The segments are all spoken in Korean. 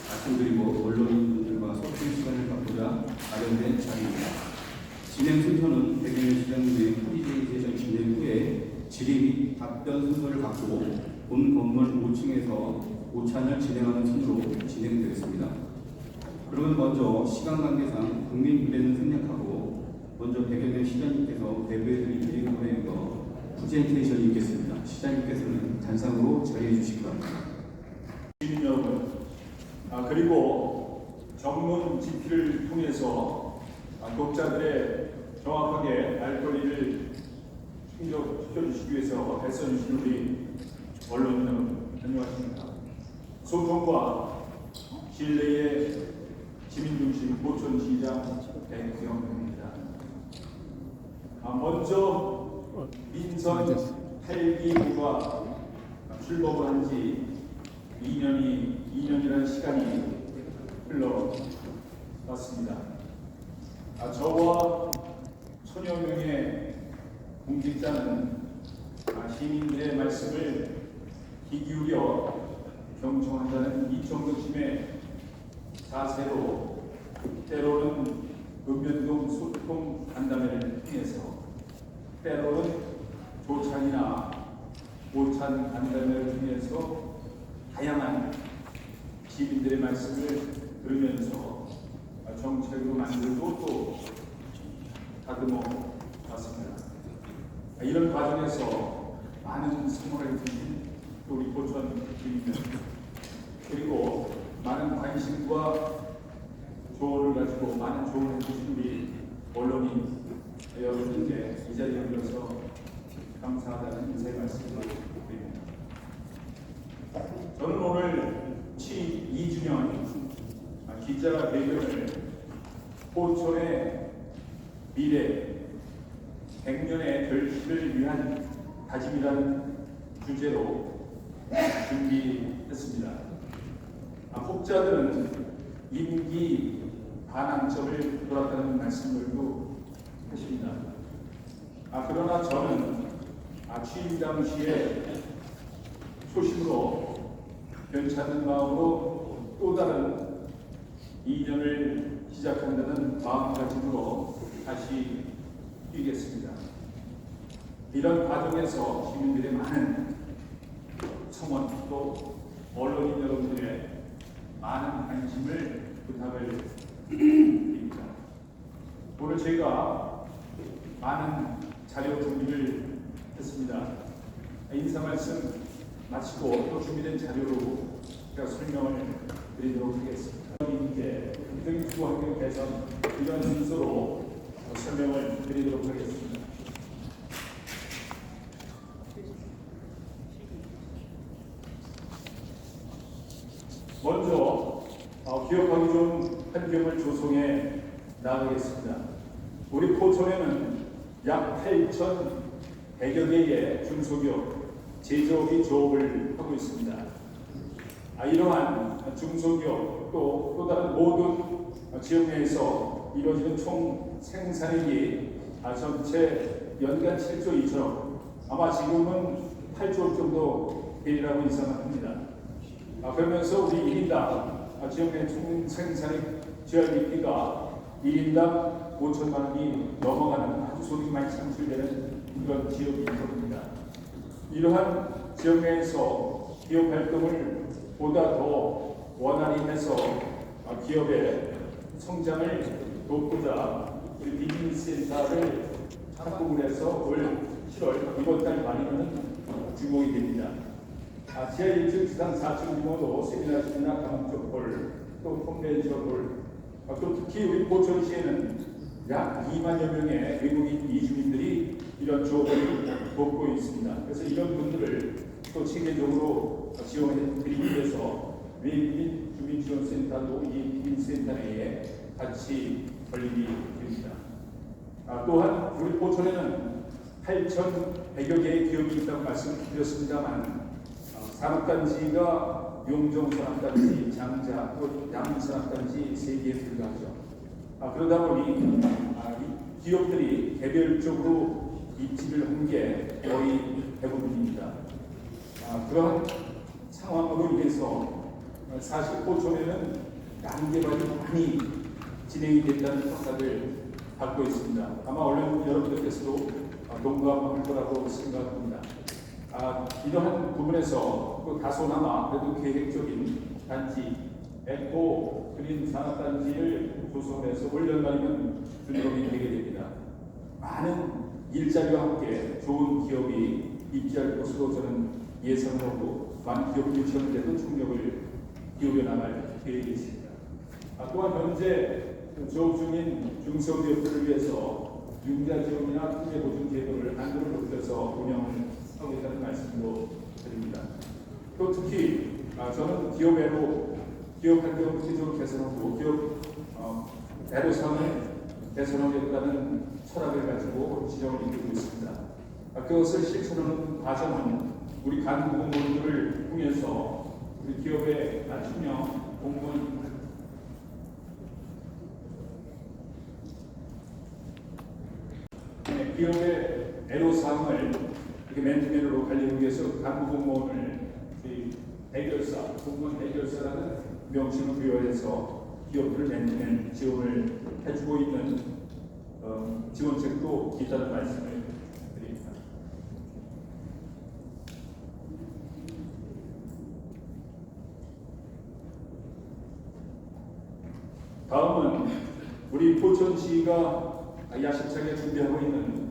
말씀드리고 언론인들과 소통 시간을 갖고자 마련된 자리입니다. 진행 순서는 백영현 시장님의 프리젠테이션 진행 후에 질의 및 답변 순서를 갖고 본 건물 5층에서 오찬을 진행하는 순으로 진행되겠습니다. 그러면 먼저 시간 관계상 국민 유대는 생략하고 먼저 백영현 시장님께서 대부해드릴 일인거에서 프레젠테이션이 있겠습니다. 시장님께서는 단상으로 자리해 주시기 바랍니다. 시민 여러분, 그리고 전문 GP를 통해서 독자들의 정확하게 알 권리를 충족시켜주시기 위해서 애써주신 우리 언론인 여러분, 안녕하십니까. 소통과 신뢰의 시민중심 포천시장 백영현입니다. 먼저 민선 8기구가 출범을 한 지 2년이라는 시간이 흘러왔습니다. 저와 천여 명의 공직자는 시민들의 말씀을 귀 기울여 경청한다는 이정도심의 자세로 때로는 읍면동 소통 간담회를 통해서 때로는 조찬이나 오찬 간담회를 통해서 다양한 시민들의 말씀을 들으면서 정책으로 만들고 또 다듬어 왔습니다. 이런 과정에서 많은 성원을 드린 우리 포천 시민들 그리고 많은 관심과 조언을 가지고 많은 조언을 해주신 우리 언론인 여러분께 이 자리에 올려서 감사하다는 인사의 말씀을 드립니다. 저는 오늘 2주년 기자회견을 포천의 미래 100년의 결실을 위한 다짐이라는 주제로 준비했습니다. 혹자들은 임기 반환점을 돌았다는 말씀을도 하십니다. 그러나 저는 취임 당시에 초심으로 괜찮은 마음으로 또 다른 2년을 시작한다는 마음가짐으로 다시 뛰겠습니다. 이런 과정에서 시민들의 많은 청원 또 언론인 여러분들의 많은 관심을 부탁을 드립니다. 오늘 저희가 많은 자료 준비를 했습니다. 인사 말씀 마치고 또 준비된 자료로 제가 설명을 드리도록 하겠습니다. 이제 등기부 환경 개선 이런 순서로 설명을 드리도록 하겠습니다. 먼저 기억하기 좋은 환경을 조성해 나가겠습니다. 우리 포천에는 약 8,100여 개의 중소기업, 제조업이 조업을 하고 있습니다. 이러한 중소기업 또 다른 모든 지역 내에서 이루어지는 총 생산액이 전체 연간 7조 2천억, 아마 지금은 8조 정도 되리라고 예상합니다. 그러면서 우리 1인당 지역 내 총 생산액 GRBP가 1인당 5천만 원이 넘어가는 아주 소득이 많이 창출되는 그런 지역이 겁니다. 이러한 지역 내에서 기업 활동을 보다 더 원활히 해서 기업의 성장을 돕고자 우리 비즈니스센터를 착공을 해서 올 7월 이번 달 말이면 준공이 됩니다. 지하 1층 지상 4층 규모로 세미나실이나 강북적 홀, 또 컨벤션 홀, 또 특히 우리 포천시에는 약 2만여 명의 외국인 이주민들이 이런 조업을 돕고 있습니다. 그래서 이런 분들을 또 체계적으로 지원해 드리기 위해서 외국인 주민지원센터도 이 주민센터 내에 같이 건립이 됩니다. 또한 우리 포천에는 8,100여 개의 기업이 있다고 말씀드렸습니다만 산업단지가 용종산업단지, 장자, 또 양산업단지 3개에 불과하죠. 그러다 보니 기업들이 개별적으로 입지를 한 게 거의 대부분입니다. 그런 상황으로 인해서 사실 포천에는 양개발이 많이 진행이 됐다는 평가를 받고 있습니다. 아마 얼른 여러분들께서도 동감할 거라고 생각합니다. 이러한 부분에서 다소나마 그래도 계획적인 단지 에코 그린 산업단지를 조성해서 올 연말이면 준공이 되게 됩니다. 많은 일자리와 함께 좋은 기업이 입지할 것으로 저는 예상을 하고 많은 기업을 유치하는 데도 총력을 기울여 나갈 계획이 있습니다. 또한 현재 조업 중인 중소기업들을 위해서 융자 지원이나 투자 보증 제도를 한도를 높여서 운영을 하고 있다는 말씀도 드립니다. 또 특히 저는 기업 활동을 구체적으로 개선하고 기업 애로사항을 개선하겠다는 철학을 가지고 지정을 이끌고 있습니다. 그것을 실천하는 과정은 우리 간부 공무원들을 통해서 우리 기업의 투명 공무원 기업의 애로사항을 이렇게 맨투맨으로 관리하기 위해서 간부 공무원을 해결사, 공무원 해결사라는 명칭을 부여해서 기업들을 맨투맨 지원을 해주고 있는 지원책도 있다는 말씀을 드립니다. 다음은 우리 포천시가 야심차게 준비하고 있는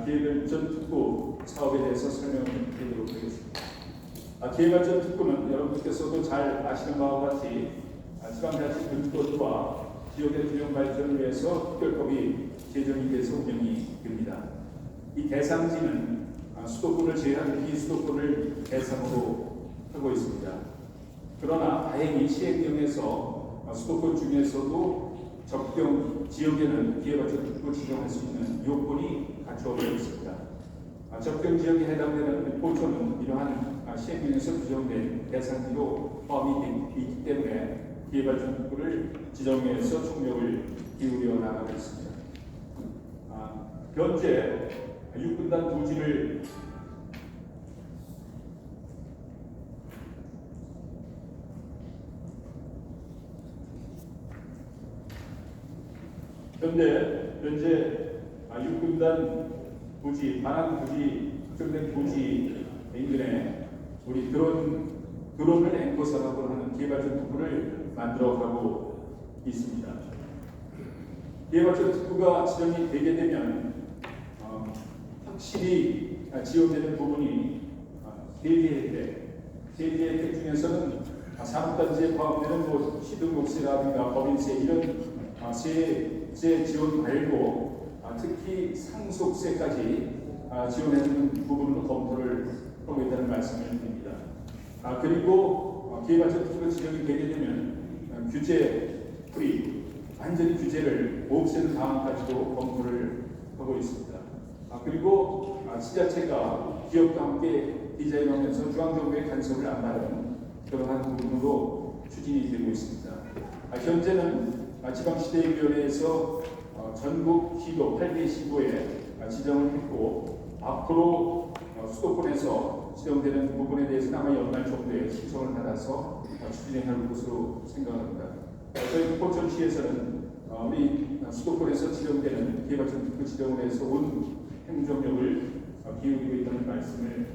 기회발전 특구 사업에 대해서 설명을 드리도록 하겠습니다. 기회발전 특구는 여러분께서도 잘 아시는 바와 같이 지방자치 분권과 지역의 균형 발전을 위해서 특별법이 제정이 돼서 운영이 됩니다. 이 대상지는 수도권을 제외한 비수도권을 대상으로 하고 있습니다. 그러나 다행히 시행령에서 수도권 중에서도 적정 지역에는 기회발전 특구를 지정할 수 있는 요건이 갖춰져 있습니다. 적정 지역에 해당되는 포천은 이러한 시행령에서 규정된 대상지로 포함이 있기 때문에 기회발전 특구를 지정해서 총력을 기울여 나가고 있습니다. 현재 육군단 부지를 현재 육군단 부지, 반항 부지, 확정된 부지 인근에 우리 드론을 앵커 산업으로 하는 기회발전 특구를 만들어가고 있습니다. 기회발전 특구가 지정이 되게 되면 확실히 지원되는 부분이 세제 혜택 중에서는 산업단지에 포함되는 시등록세라든가 법인세 이런 세제 지원 말고 특히 상속세까지 지원하는 부분으로 검토를 하고 있다는 말씀을 드립니다. 그리고 기회발전 특구가 지정이 되게 되면 규제 프리 완전히 규제를 없애는 방안까지도 검토를 하고 있습니다. 그리고 지자체가 기업과 함께 디자인하면서 중앙정부의 간섭을 안 받는 그러한 부분으로 추진이 되고 있습니다. 현재는 지방시대위원회에서 전국 시도 8개 시도에 지정을 했고 앞으로 수도권에서 지정되는 부분에 대해서는 아마 연말 정도에 신청을 받아서 추진할 것으로 생각합니다. 저희 포천시에서는 우리 수도권에서 지정되는 기회발전 특구 지정을 해서 온 행정력을 기울이고 있다는 말씀을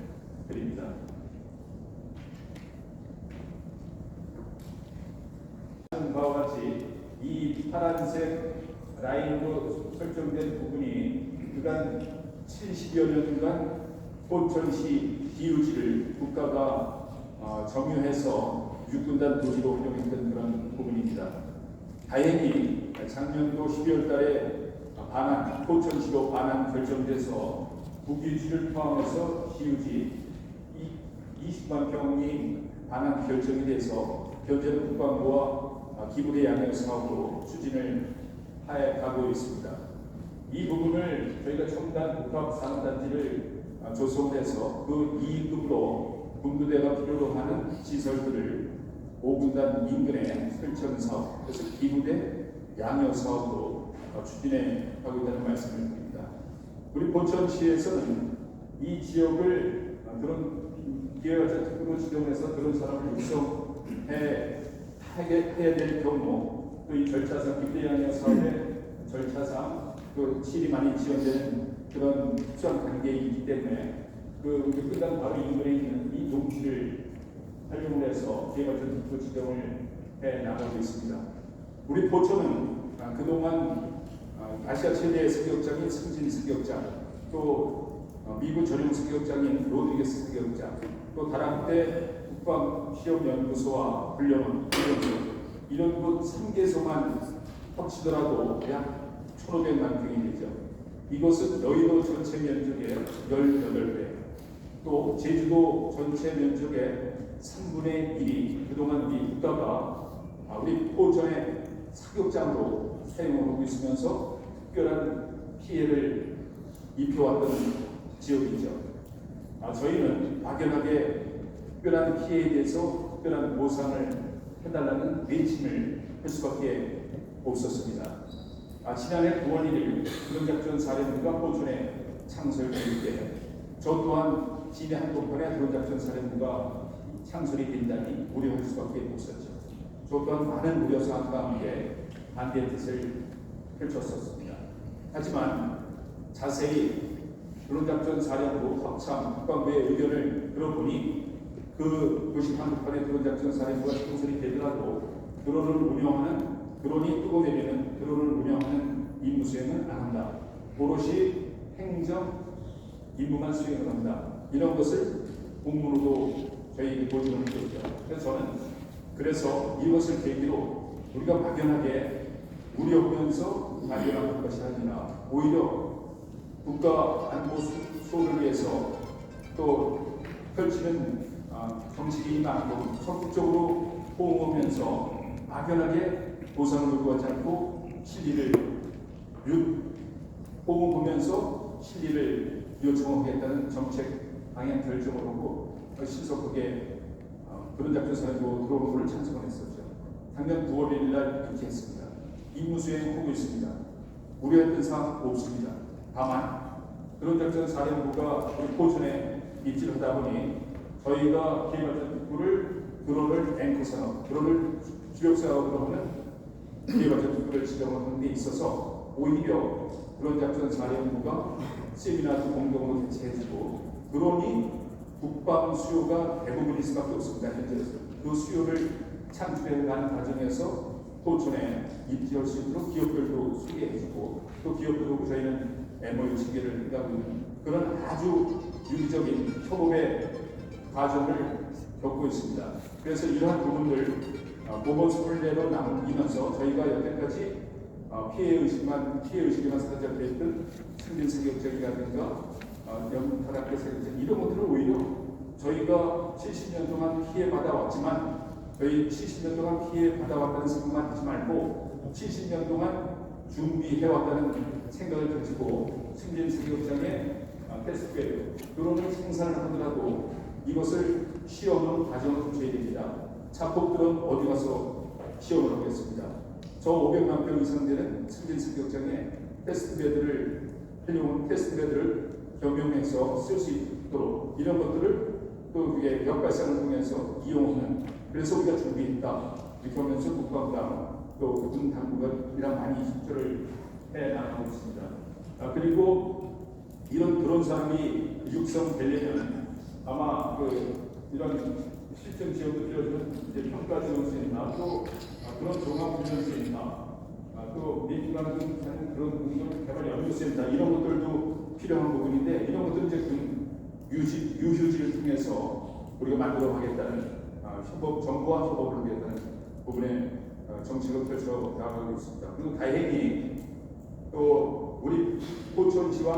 드립니다. 바와 같이 이 파란색 라인으로 설정된 부분이 그간 70여 년간 포천시 기유지를 국가가 점유해서 육군단 부지로 활용했던 그런 부분입니다. 다행히 작년도 12월 달에 포천시로 반환 결정돼서 국유지를 포함해서 시유지 20만 평이 반환 결정이 돼서 현재는 국방부와 기부대 양형 사업으로 추진을 하여 가고 있습니다. 이 부분을 저희가 첨단 복합 산업단지를 조성해서 그 2급으로 군부대가 필요로 하는 시설들을 5군단 인근에 설정 사업, 그래서 기부대 양형 사업으로 추진해 가고 있다는 말씀을 드립니다. 우리 포천시에서는 이 지역을 그런 기회가 특구로 지정해서 그런 사람을 육성해야 될 경우 또 이 절차상 김대양의 사업의 절차상 또 실이 많이 지연되는 그런 특수한 단계이기 때문에 그 끝난 바로 인근에 있는 이 농지를 활용을 해서 기회발전 특구 지정을 해 나가고 있습니다. 우리 포천은 그동안 아시아 최대의 습격장인 승진 습격장, 또 미국 전용 습격장인 로드리게스 습격장, 또 다락대 국방시험연구소와 훈련원, 이런 곳 3개소만 합치더라도 약 1,500만 평이 되죠. 이것은 여의도 전체 면적의 18배, 또 제주도 전체 면적의 3분의 1이 그동안 우리 국가가 우리 포천의 사격장으로 사용하고 있으면서 특별한 피해를 입혀왔던 지역이죠. 저희는 막연하게 특별한 피해에 대해서 특별한 보상을 해달라는 외침을 할 수밖에 없었습니다. 지난해 9월 1일 드론작전 사령부가 포천에 창설될 때 저 또한 진해 한복판에 드론작전 사령부가 창설이 된다니 우려할 수밖에 없었죠. 저 또한 많은 우려사항 가운데 반대의 뜻을 펼쳤었습니다. 하지만 자세히 드론작전 사령부 합참 국방부의 의견을 들어보니 그것이 한복판에 드론작전 사령부가 창설이 되더라도 드론이 뜨고 내리는 드론을 운영하는 임무 수행은 안 한다. 오롯이 행정 임무만 수행을 한다. 이런 것을 공문으로도 저희에게 보여주는 거죠. 그래서 이것을 계기로 우리가 막연하게 우려하면서 발견하는 것이 아니라 오히려 국가 안보 수호를 위해서 또 펼치는 정치인이 많고 적극적으로 호응하면서 막연하게 보상을 요구하지 않고 실리를 호응하면서 실리를 요청하겠다는 정책 방향 결정을 하고 신속하게 그런 작전 사령부 들어오는 것을 찬성을 했었죠. 작년 9월 1일 날 그렇게 했습니다. 임무 수행하고 있습니다. 우려했던 사항 없습니다. 다만 그런 작전 사령부가 우리 포천에 입지를 하다 보니 저희가 기획발전 특구를 드론을 앵커 산업, 드론을 주력 사업으로 하는 기획발전 특구를 지정하는 데 있어서 오히려 그런 작전 사령부가 세미나도 공동으로 대체해주고 드론이 국방 수요가 대부분일 수밖에 없습니다. 현재로서 그 수요를 창출해가는 과정에서 포천에 입지할 수 있도록 기업들도 소개해주고 또 기업들하고 저희는 MOU 체계를 해가고 있는 그런 아주 유기적인 협업의 과정을 겪고 있습니다. 그래서 이러한 부분들 모범 선례로 남기면서 저희가 여태까지 피해의식에만 사라져있던 승진 사격적이라든가 영타락대 사격적 이런 것들을 오히려 저희가 70년 동안 피해받아왔지만 저희 70년 동안 피해받아왔다는 생각만 하지 말고 70년 동안 준비해왔다는 생각을 가지고 승진 사격장의 테스트베드 드론을 생산을 하더라도 이것을 시험은 과정을 거쳐야 됩니다. 자폭 드론 어디 가서 시험을 하겠습니다. 저 500만 평 이상 되는 승진 사격장의 테스트베드를 활용한 테스트베드를 겸용해서 쓸 수 있도록 이런 것들을 또 그게 역발상을 통해서 이용하는 그래서 우리가 준비했다 이렇게 하면서 국방부랑 또 군 당국이랑 많이 협조를 해 나가고 있습니다. 그리고 이런 드론 사람이 육성되려면 아마 이런 시스템 지원도 필요하지만 이제 평가 지원센터 또 그런 종합훈련센터 또 민간 하는 그런 공동 개발 연구센터 이런 것들도 필요한 부분인데 이런 것들은 이제 유휴지를 통해서 우리가 만들어 가겠다는 정부와 협업을 하겠다는 부분에 정책을 펼쳐 나가고 있습니다. 그리고 다행히 또 우리 포천시와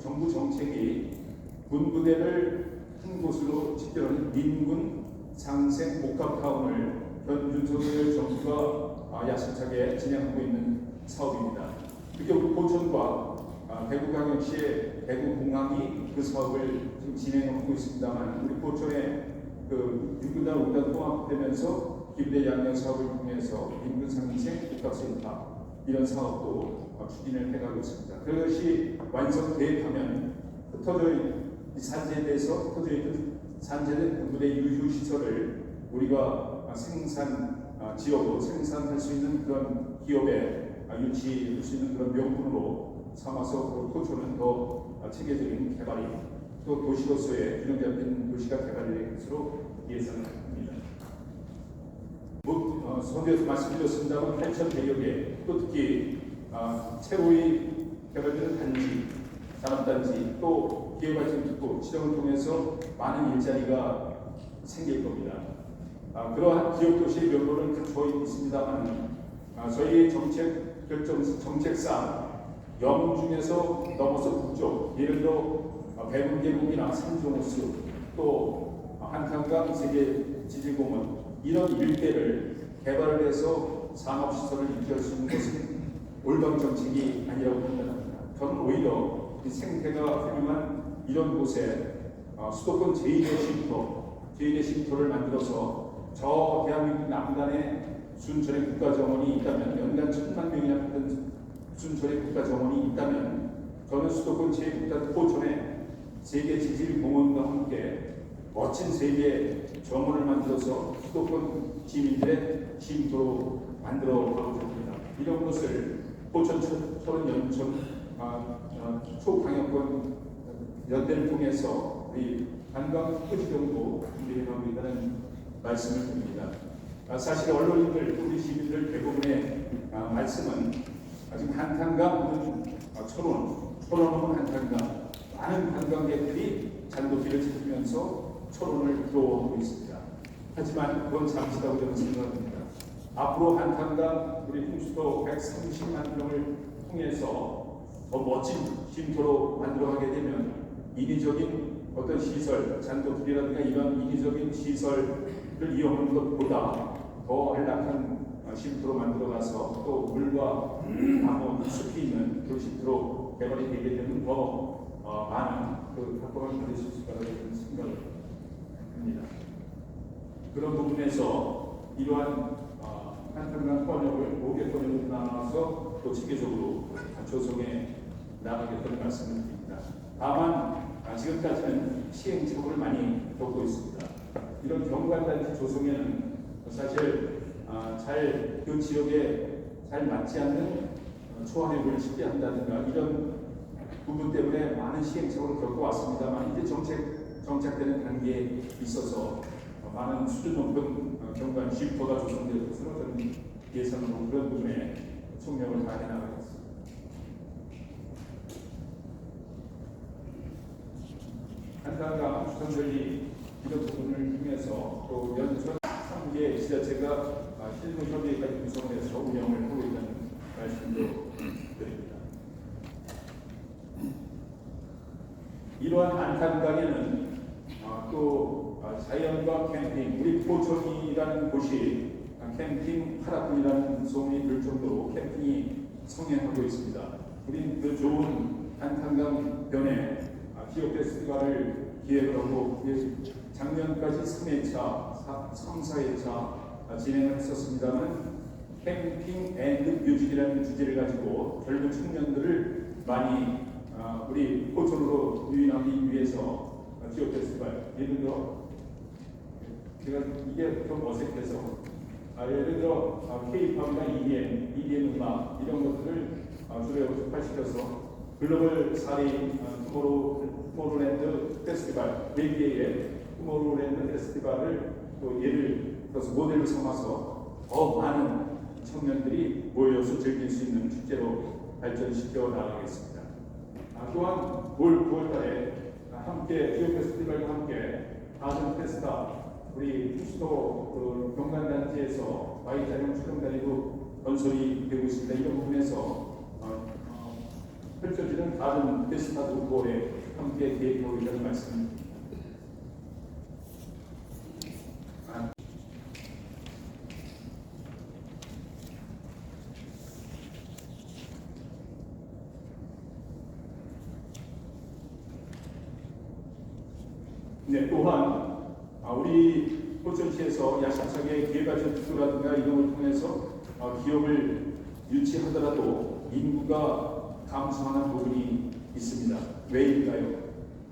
정부 정책이 군부대를 한 곳으로 집결하는 민군 상생 복합타운을 현 윤석열 정부가 야심차게 진행하고 있는 사업입니다. 특히 우리 포천과 대구광역시의 대구공항이 그 사업을 지금 진행하고 있습니다만 우리 포천의 그 육군단 5단 통합되면서 기부대 양령 사업을 통해서 민군 상생 복합센터 이런 사업도 추진을 해가고 있습니다. 그것이 완성되면 흩어져 이 산지에 대해서 터져 있는 산지의 부분의 유휴 시설을 우리가 생산 지역으로 생산할 수 있는 그런 기업에 유치할 수 있는 그런 명분으로 삼아서 포천은 더 체계적인 개발이 또 도시로서의 균형 잡힌 도시가 개발될 것으로 예상합니다. 선두에서 말씀드렸습니다만 8,100여 개, 또 특히 새로이 개발되는 단지, 산업단지, 또 기회발전특구 지정을 통해서 많은 일자리가 생길 겁니다. 그러한 기업도시의 면모는 갖춰 있습니다만 저희의 정책상 영중에서 넘어서 북쪽, 예를 들어 배문계곡이나 산종호수, 또 한탄강 세계지질공원 이런 일대를 개발을 해서 산업시설을 유치할 수 있는 것은 올바른 정책이 아니라고 판단합니다. 저는 오히려 이 생태가 훌륭한 이런 곳에 수도권 제2의 쉼터를 만들어서 저 대한민국 남단에 순천의 국가정원이 있다면, 연간 1,000만 명이나 되는 순천의 국가정원이 있다면, 저는 수도권 제1국가 포천에 세계지질공원과 함께 멋진 세계 정원을 만들어서 수도권 시민들의 쉼터로 만들어 가고자 합니다. 이런 것을 포천 연천 초강역권 연대를 통해서 우리 관광 토지정도 준비해 가고 있다는 말씀을 드립니다. 사실 언론인들, 우리 시민들 대부분의 말씀은 지금 한탄강, 철원 한탄강 많은 관광객들이 잔도길을 찾으면서 철원을 부러워하고 있습니다. 하지만 그건 잠시라고 저는 생각합니다. 앞으로 한탄강 우리 풍수도 130만 명을 통해서 더 멋진 쉼터로 만들어가게 되면 인위적인 어떤 시설, 잔도길이라든가 이런 인위적인 시설을 이용하는 것보다 더 안락한 쉼터로 만들어가서 또 물과 나무, 숲이 있는 그 쉼터로 개발이 되게 되면 더 많은 그 효과를 받을 수 있을 거라고 생각을 합니다. 그런 부분에서 이러한 한탄강 번역을 5개 번역으로 나눠서 또 체계적으로 조성해 나가겠다는 말씀을 드립니다. 다만 지금까지는 시행착오를 많이 겪고 있습니다. 이런 경관단지 조성에는 사실 그 지역에 잘 맞지 않는 초안회를 쉽게 한다든가 이런 부분 때문에 많은 시행착오를 겪어왔습니다만 이제 정착되는 단계에 있어서 많은 수준 높은 경관 쉼터가 조성될 것으로 저는 예상으로 그런 부분에 총력을 다해 나가겠습니다. 한탄강 주선절리 이런 부분을 통해서 또 연천 3개 지자체가 실무 협의회까지 구성해서 운영을 하고 있다는 말씀도 드립니다. 이러한 한탄강에는 또 자연과 캠핑, 우리 포천이라는 곳이 캠핑 파라군이라는 소문이 들 정도로 캠핑이 성행하고 있습니다. 우린 그 좋은 한탄강 변에 기업 페스티벌을 기획을 하고 작년까지 3회차, 3, 4회차 진행을 했었습니다만 캠핑 앤드 뮤직이라는 주제를 가지고 젊은 청년들을 많이 우리 포천으로 유인하기 위해서 기업 페스티벌, 예를 들어 제가 이게 좀 어색해서 예를 들어 K-팝이나 EDM 음악 이런 것들을 주로 접할시켜서 글로벌 4위 투모로우랜드 페스티벌, 벨기에의 투모로우랜드 페스티벌을 또 예를 들어서 모델로 삼아서 더 많은 청년들이 모여서 즐길 수 있는 축제로 발전시켜 나가겠습니다. 또한 올 9월달에 함께 기업 페스티벌과 함께 가든 페스타 우리 수도 경관단지에서 Y자령 촬영단지도 건설이 되고 있습니다. 이런 부분에서 펼쳐지는 다른 페스타도 9월에 함께 계획하고 있다는 말씀입니다. 네, 또한 우리 포천시에서 야심차게 기회발전특구라든가 이런 걸 통해서 기업을 유치하더라도 인구가 감소하는 부분이 있습니다. 왜일까요?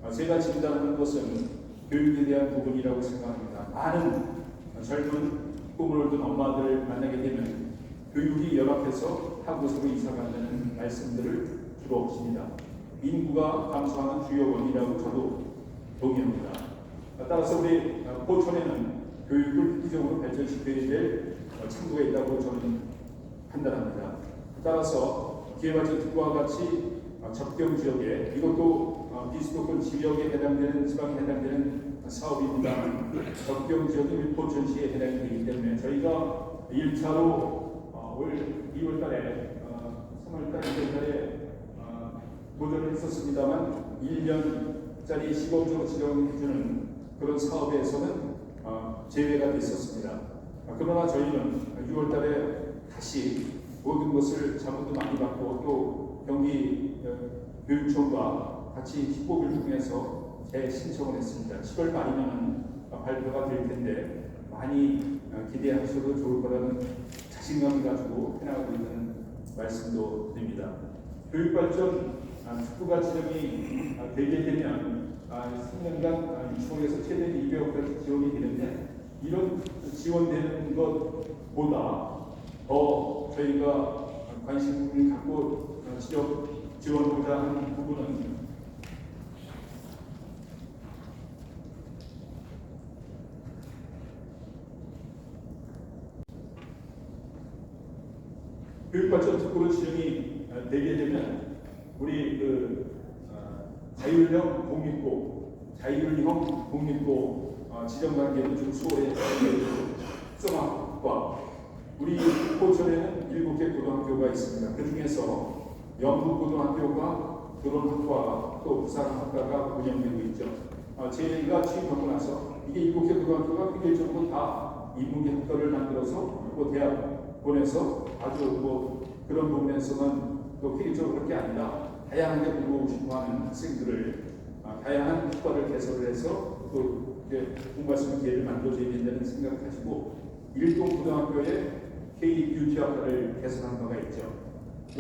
제가 진단하는 것은 교육에 대한 부분이라고 생각합니다. 많은 젊은 꿈을 얻은 엄마들을 만나게 되면 교육이 열악해서 타국으로 이사 간다는 말씀들을 주로 하십니다. 인구가 감소하는 주요 원인이라고 저도 동의합니다. 따라서 우리 포천에는 교육을 획기적으로 발전시켜야 될 창구가 있다고 저는 판단합니다. 따라서 기회발전특구와 같이 접경 지역에, 이것도 비수도권 지역에 해당되는, 지방에 해당되는 사업입니다만 접경 지역이 우리 포천시에 해당이 되기 때문에 저희가 1차로 올 2월달에 3월달, 2월달에 도전을 했었습니다만 1년짜리 시범적으로 지정해주는 그런 사업에서는 제외가 됐었습니다. 그러나 저희는 6월달에 다시 모든 것을 자문도 많이 받고 또 경기 교육청과 같이 협업을 통해서 재신청을 했습니다. 7월 말이면 발표가 될 텐데 많이 기대하셔도 좋을 거라는 자신감을 가지고 해나가고 있는 말씀도 드립니다. 교육발전 특구가 지정이 되게 되면 3년간 유치원에서 최대 200억까지 지원이 되는데 이런 지원되는 것보다 더 저희가 관심을 갖고 지원하고자 하는 부분은 교육발전 특구로 지정이 되게 되면 우리 자율형 공립고, 자율형 공립고 지정 단계는 좀 수월해지고 성악과 우리 포천에는 7개 고등학교가 있습니다. 그 중에서 영국고등학교가 결혼학과 또 부산학과가 운영되고 있죠. 저희가 취임하고 나서 이게 7개 고등학교가 비결적으로 다 인문계 학과를 만들어서 또 대학 보내서 아주 그런 부분에서는 또 획일적으로 그렇게 아니라 다양하게 공부하고 싶어하는 학생들을 다양한 학과를 개설을 해서 또 공부할 수 있는 기회를 만들어줘야 된다는 생각을 가지고 일동 고등학교에 K-뷰티 학과를 개설한 바가 있죠.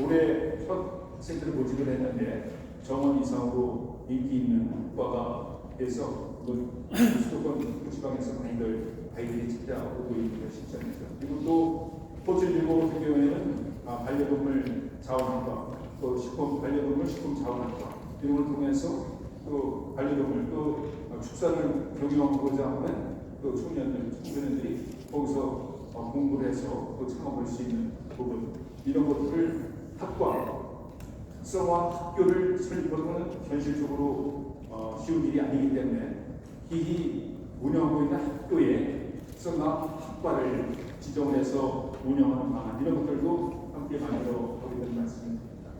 올해 첫 학생들을 모집을 했는데 정원 이상으로 인기 있는 학과가 돼서 수도권 지방에서 많이들 아이들이 찾아오고 있는 시점이죠. 그리고 또 포천일고 같은 경우에는 반려동물 자원학과, 또 반려동물 식품 자원학과 이런 걸 통해서 또 반려동물 또 축산을 경영하고자 하는 또 청소년들이 거기서 공부를 해서 또 창업할 수 있는 부분 이런 것들을 학과 특성화 학교를 설립하는 현실적으로 쉬운 일이 아니기 때문에 이 운영하고 있는 학교에 특성화 학과를 지정을 해서 운영하는 방안 이런 것들도 함께 만들어 보겠다는 말씀입니다.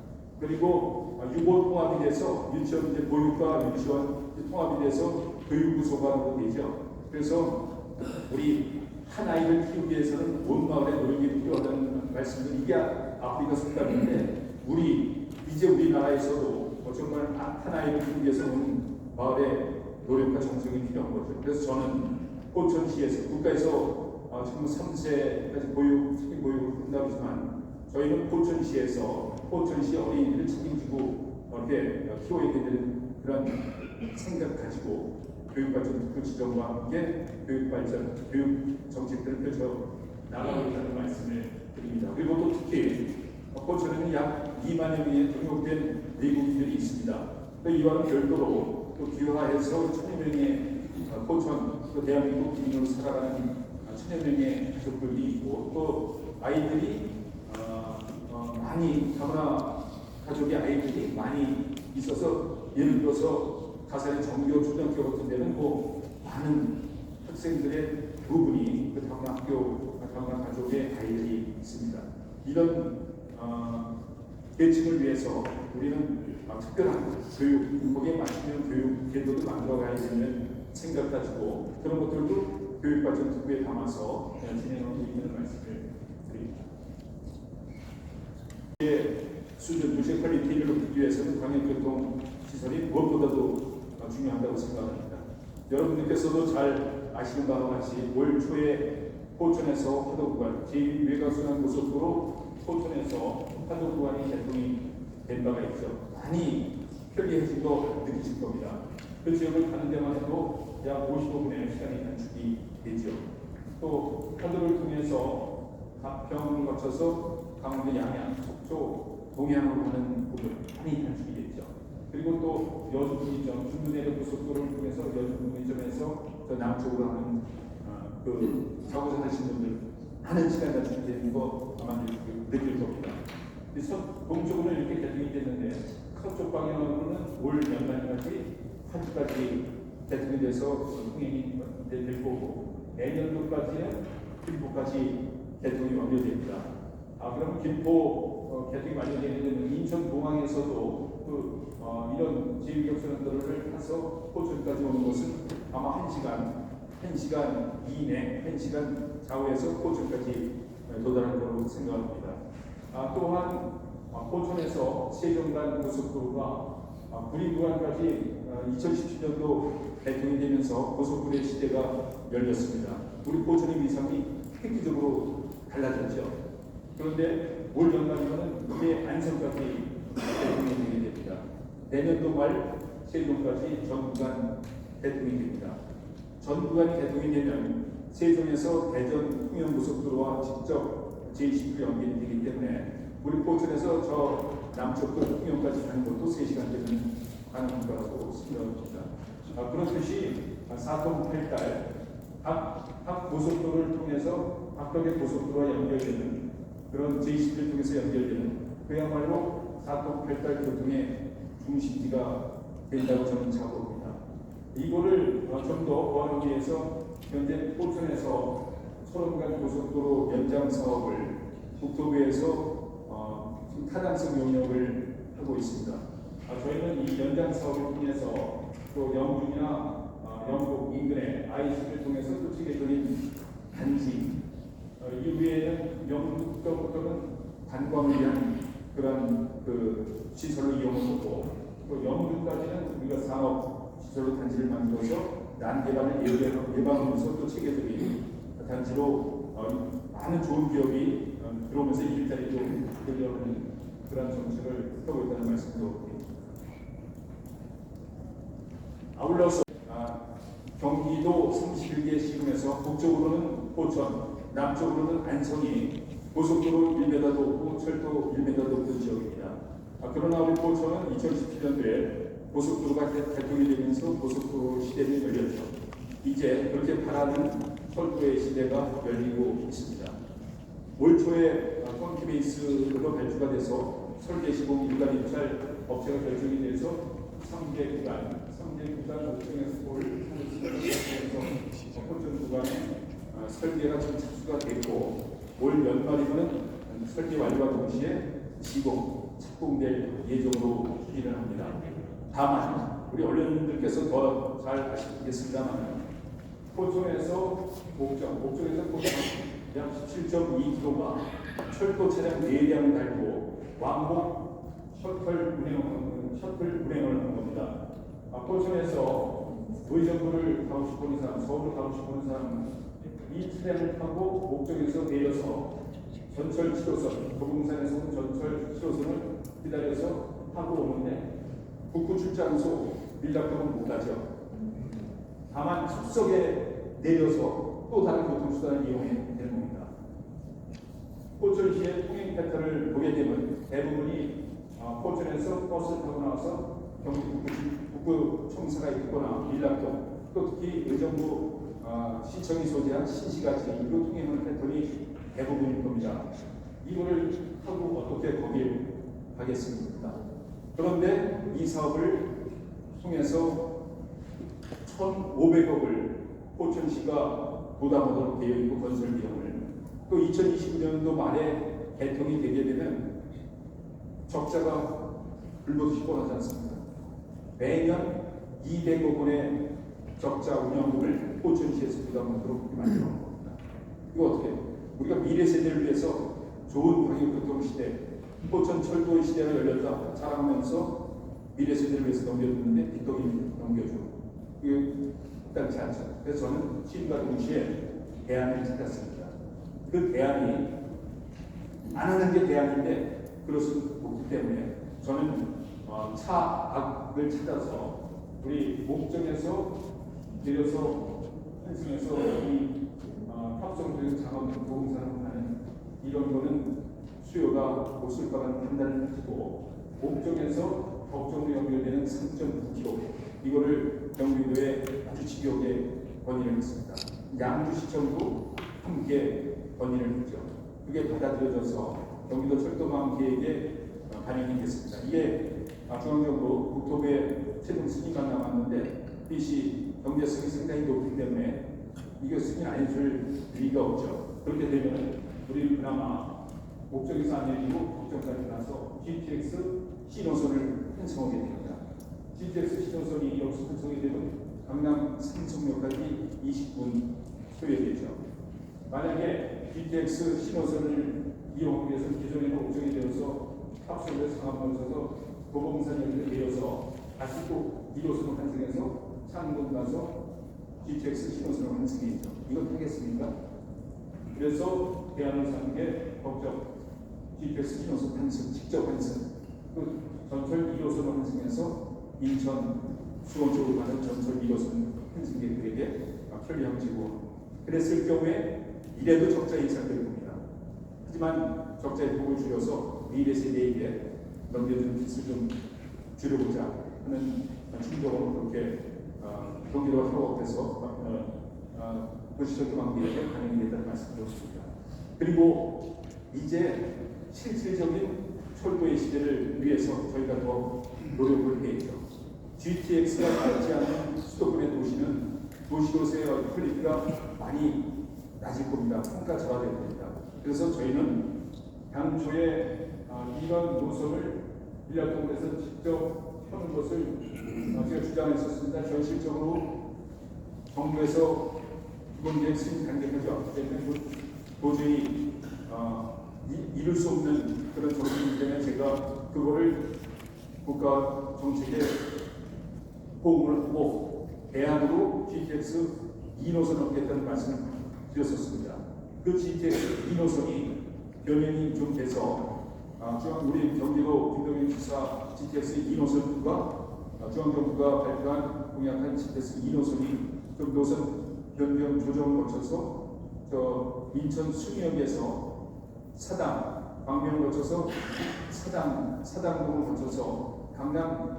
그리고 유보 통합이 돼서 유치원 이제 보육과 유치원 통합이 돼서 교육부서가 되죠. 그래서 우리 한 아이를 키우기 위해서는 온 마을의 노력이 필요하다는 말씀은 이게 아프리카 속담인데 이제 우리나라에서도 정말 한 아이를 키우기 위해서 온 마을의 노력과 정성이 필요한 거죠. 그래서 저는 포천시에서 국가에서 지금 3세까지 특히 보육을 한다지만 저희는 포천시에서 포천시 어린이들을 책임지고 이렇게 키워야 되는 그런 생각 가지고 교육발전 특구 지정과 함께 교육 정책들을 펼쳐 나가겠다는 말씀을 드립니다. 그리고 또 특히 포천에는 약 2만여 명의 등록된 외국인들이 있습니다. 또 이와는 별도로 또 귀화해서 1,000여 명의 포천 또 대한민국 국민으로 살아가는 1,000여 명의 가족들이 있고 또 아이들이 많이 다문화 가족의 아이들이 많이 있어서 예를 들어서 가산의 정교 초등학교 같은 데는 많은 학생들의 부분이 그 다문화 가족의 아이들이 있습니다. 이런 계층을 위해서 우리는 특별한 교육, 거기에 맞추는 교육 제도도 만들어가야 되는 생각 가지고 그런 것들도 교육발전 특구에 담아서 진행하고 있는 말씀을 드립니다. 수준, 도시 퀄리티를 높이기 위해서는 광역교통 시설이 무엇보다도 중요하다고 생각합니다. 여러분들께서도 잘 아시는 바와 같이 올 초에 포천에서 화도 구간, 제2외곽순환 고속도로 포천에서 화도 구간이 개통이 된 바가 있죠. 많이 편리해진 거 느끼실 겁니다. 그 지역을 가는 데만 해도 약 55분의 시간이 단축이 되죠. 또 화도를 통해서 가평을 거쳐서 강원도 양양, 속초, 동해안으로 가는 부분 많이 단축이 됐죠. 그리고 또 여주 분기점, 중부내륙 고속도로를 통해서 여주 분기점에서 저 남쪽으로 하는 그 사고사 하신 분들 많은 시간 단축이 되는 거 아마 느낄 겁니다. 동쪽으로 이렇게 개통이 됐는데 서쪽 방향으로는 올 연말까지 8주까지 개통이 돼서 통행이 될 거고 내년도까지는 김포까지 개통이 완료됩니다. 그러면 김포 개통이 완료되는 인천공항에서도 이런 제2격선도로를 타서 포천까지 오는 것은 아마 1시간 이내, 1시간 좌우에서 포천까지 도달할 거라고 생각합니다. 또한 포천에서 세종간 고속도로가 구리구간까지 2017년도 개통이 되면서 고속도로의 시대가 열렸습니다. 우리 포천의 위상이 획기적으로 달라졌죠. 그런데 올 연말이면 이제 안성까지 개통이 되게 됩니다. 내년도 말 세종까지 전 구간 개통이 됩니다. 전 구간이 개통이 되면 세종에서 대전 통영고속도로와 직접 제20로 연결이 되기 때문에 우리 포천에서 저 남쪽도 통영까지 가는 것도 3시간 되면 가능한 거라고 생각합니다. 그렇듯이 4통 8달 각 고속도로를 통해서 각각의 고속도로와 연결되는 그런 제20를 통해서 연결되는 그야말로 4통 8달 교통의 중심지가 된다고 저는 자부합니다. 이거를 좀 더 보완하기 위해서 현재 포천에서 소름간 고속도로 연장 사업을 국토부에서 타당성 용역을 하고 있습니다. 저희는 이 연장 사업을 통해서 또 영주나 영국 인근의 IC를 통해서 또 체계적인 단지 이후에는 영국적으로는 관광을 위한 그런 시설로 이용을 하고 또 영주까지는 우리가 산업 시설로 단지를 만들어서 난개발을 예방하면서 또 체계적인 단지로 많은 좋은 기업이 들어오면서 일자리도 늘려오는 그런 정책을 하고 있다는 말씀도 드립니다. 아울러서 경기도 31개 시군에서 북쪽으로는 포천, 남쪽으로는 안성이 고속도로 1m도 없고 철도 1m도 없는 지역입니다. 그러나 우리 포천은 2017년도에 고속도로가 개통이 되면서 고속도로 시대를 열렸죠. 이제 그렇게 바라는 철도의 시대가 열리고 있습니다. 올 초에 펑키베이스로 발주가 돼서 설계 시공 일괄 입찰 업체가 결정이 돼서 3개 구간 목적에서 포천 구간에 설계가 지금 착수가 됐고 올 연말이면 설계 완료와 동시에 시공, 착공될 예정으로 추진을 합니다. 다만 우리 언론인들께서 더 잘 아시겠습니다만 포천에서 목적에서 포천 약 17.2km가 철도 차량 4대량을 달고 왕복 셔틀 운행을 하는 겁니다. 포천에서 의정부를 가고 싶은 사람, 서울을 가고 싶은 사람은 이 차량을 타고 목적에서 내려서 전철 7호선, 도봉산에서는 전철 7호선을 기다려서 타고 오는데 북구 출장소 밀락동은 못 가죠. 다만 숙석에 내려서 또 다른 교통수단을 이용해야 되는 겁니다. 포천시의 통행 패턴을 보게 되면 대부분이 포천에서 버스를 타고 나와서 경기 북구 청사가 있거나 밀락동, 또 특히 의정부 시청이 소재한 신시같이 이로 통행하는 패턴이 대부분일 겁니다. 이거를 하고 어떻게 거길 가겠습니까? 그런데 이 사업을 통해서 1,500억을 포천시가 부담하도록 되어 있고 건설 비용을 또 2029년도 말에 개통이 되게 되면 적자가 불보듯이 뻔하지 않습니다. 매년 200억 원의 적자 운영금을 포천시에서 부담하도록 만들어 놓은 겁니다. 이거 어떻게 해요? 우리가 미래 세대를 위해서 좋은 광역교통 시대, 포천 철도 시대가 열렸다 자랑하면서 미래 세대를 위해서 넘겨주는데 뒷동이 넘겨주고 이게 쉽지 않죠. 그래서 저는 시민과 동시에 대안을 찾았습니다. 그 대안이 안 하는 게 대안인데 그럴 수 없기 때문에 저는 차악을 찾아서 우리 목적에서 내려서 환승해서 이 합성되는 작업 도공사로 하는 이런 거는 수요가 없을 거라는 판단을 가지고 목적에서 법정으로 연결되는 3.9km 이거를 경기도에 아주 지역에 건의를 했습니다. 양주시청도 함께 건의를 했죠. 그게 받아들여져서 경기도 철도망 계획에 반영이 됐습니다. 이게 중앙정부 국토부의 최종 승인만 남았는데 이것이 경제성이 상당히 높기 때문에 이게 승인 안 해줄 리가 없죠. 그렇게 되면 우리 그나마 목적에서 안 열리고 법정까지 나서 GTX 신호선을 편성하게 됩니다. GTX 신호선이 여기서 편성이 되면 강남 삼성역까지 20분 소요되죠. 만약에 GTX 신호선을 이용하기 위해서 기존의 목적이 되어서 합성해서 상암을 써서 도봉산역에 내려서 다시 또 1호선을 환승해서 창동 가서 GTX 신호선을 환승했죠. 이거 하겠습니까? 그래서 대안을 삼는 게 법적 GTX 신호선 환승, 직접 환승, 그 전철 1호선을 환승해서 인천, 수원 쪽으로 가는 전철 1호선 환승객들에게 편리함지고 그랬을 경우에 이래도 적자 예상될 겁니다. 하지만 적자의 폭을 줄여서 미래 세대에게 넘겨주는 빚을 좀 줄여보자 하는 충동으로 그렇게 경기도가 협업해서 도시철도망계획에 반영이 됐다는 말씀드렸습니다. 그리고 이제 실질적인 철도의 시대를 위해서 저희가 더 노력을 해야죠. GTX가 닿지 않은 수도권의 도시는 도시로서의 퀄리티가 많이 낮을 겁니다. 평가절하될 겁니다. 그래서 저희는 당초에 이런 노선을 일략동에서 직접 펴는 것을 제가 주장했었습니다. 현실적으로 정부에서 기본계획 승인 단계까지 왔기 때문에 도저히 이룰 수 없는 그런 정책이기 때문에 제가 그거를 국가 정책에 호응을 하고 대안으로 GTX 2노선을 얻겠다는 말씀을 드렸었습니다. 그 GTX 2노선이 변형이 좀 돼서 우리 경기도 김동연 지사 GTX 2노선과 중앙정부가 발표한 공약한 GTX 2노선이 좀 노선 변경 조정을 거쳐서 인천 수미역에서 사당, 광명을 거쳐서 사당동을 거쳐서 강남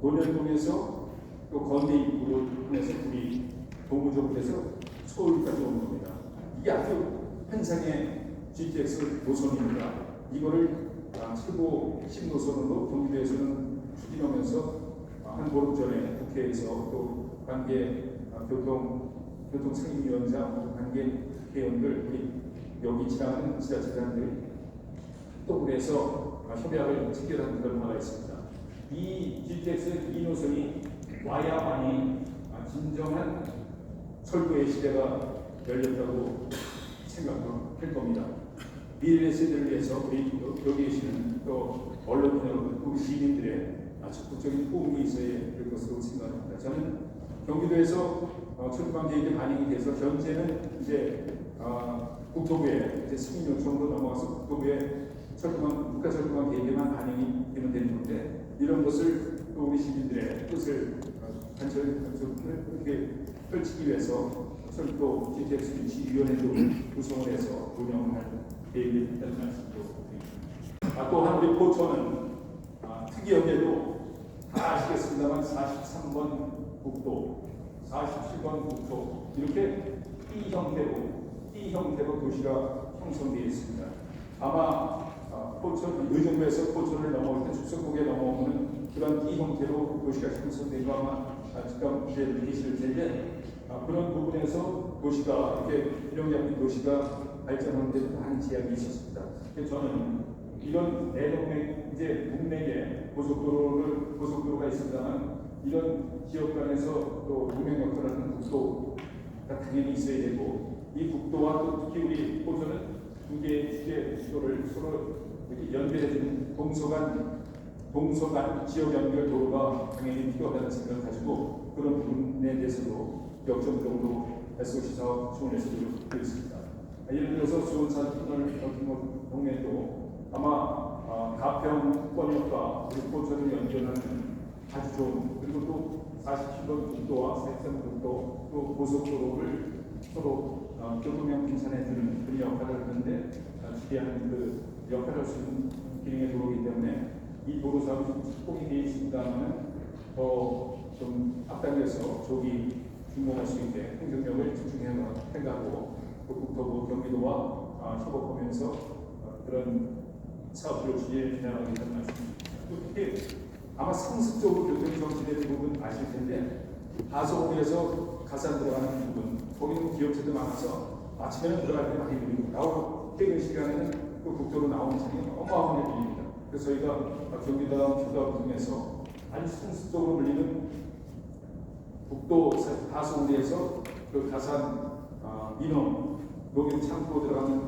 논현동에서 또 건대 입구로 통해서 우리 동부정부에서 서울까지 오는 겁니다. 이게 아주 환상의 GTX 노선입니다. 이거를 최고 신노선으로 경기도에서는 추진하면서 한 보름 전에 국회에서 또 관계 교통상임위원장 관계 회원들 우리 여기 지나가는 지자체장들이 또 그래서 협약을 체결한 그런 바가 있습니다. 이 GTX 2노선이 와야만이 진정한 철도의 시대가 열렸다고 생각할 겁니다. 미래 세대를 위해서 우리 여기 계시는 또 언론인 여러분, 우리 시민들의 적극적인 호응이 있어야 될 것으로 생각합니다. 저는 경기도에서 철도망 계획에 반영이 돼서 현재는 이제 국토부에 이제 승인 요청으로 넘어가서 국토부에 국가 철도망 계획에만 반영이 되면 되는 건데 이런 것을 또 우리 시민들의 뜻을 관철을 그렇게 펼치기 위해서 철도 GTX 유치위원회도 구성을 해서 운영을 할 계획이 있다는 말씀도 드립니다. 또한 우리 포천은 특이하게도 다 아시겠습니다만 43번 국도, 47번 국토 이렇게 T 형태로 도시가 형성되어 있습니다. 아마 포천 의정부에서 포천을 넘어올 때 축성국에 넘어오는 그런 T 형태로 도시가 형성된 거 아마 지금 이제 느끼실 텐데 그런 부분에서 도시가 이렇게 균형잡힌 도시가 발전하는 데 많은 제약이 있었습니다. 그래서 저는 이런 내동맥 이제 동맥에 고속도로가 있습니다만 이런 지역 간에서 또 동맥 역할을 하는 국도가 당연히 있어야 되고 이 국도와 또 특히 우리 포천은 두 개의 국도를 서로 이렇게 연결해주는 동서간 지역 연결 도로가 당연히 필요하다는 생각을 가지고 그런 부분에 대해서도 역점적으로 SOC 사업 지원해서 노력하고 있습니다. 예를 들어서 수원산 터널 같은 동네도 아마 가평권역과 우리 포천을 연결하는 아주 좋은, 그리고 또 47번 국도와 43번 국도 또 고속도로를 서로 교통량 분산해주는 그런 역할을 하는데 기대하는 그 역할을 할 수 있는 기능의 도로이기 때문에 이 도로 사업이 좀 착공이 되어 있습니다만은 더 좀 앞당겨서 조기 준공할 수 있게 행정력을 집중해야 생각하고 또 국토부 경기도와 협업하면서 그런 사업을 진행하겠다는 말씀입니다. 또 특히 아마 상습적으로 교통정지되는 부분 아실 텐데 하소공에서 가산 들어가는 부분 거기는 기업체도 많아서 아침에는 들어갈 때 많이 밀리고 나오고 퇴근 시간에는 또 국도로 나오는 차량이 어마어마하게 밀립니다. 그래서 저희가 경기도랑 휴가 중에서 아주 상습적으로 밀리는 국도 하소공에서 그 가산 민원 녹인 창고 들어가는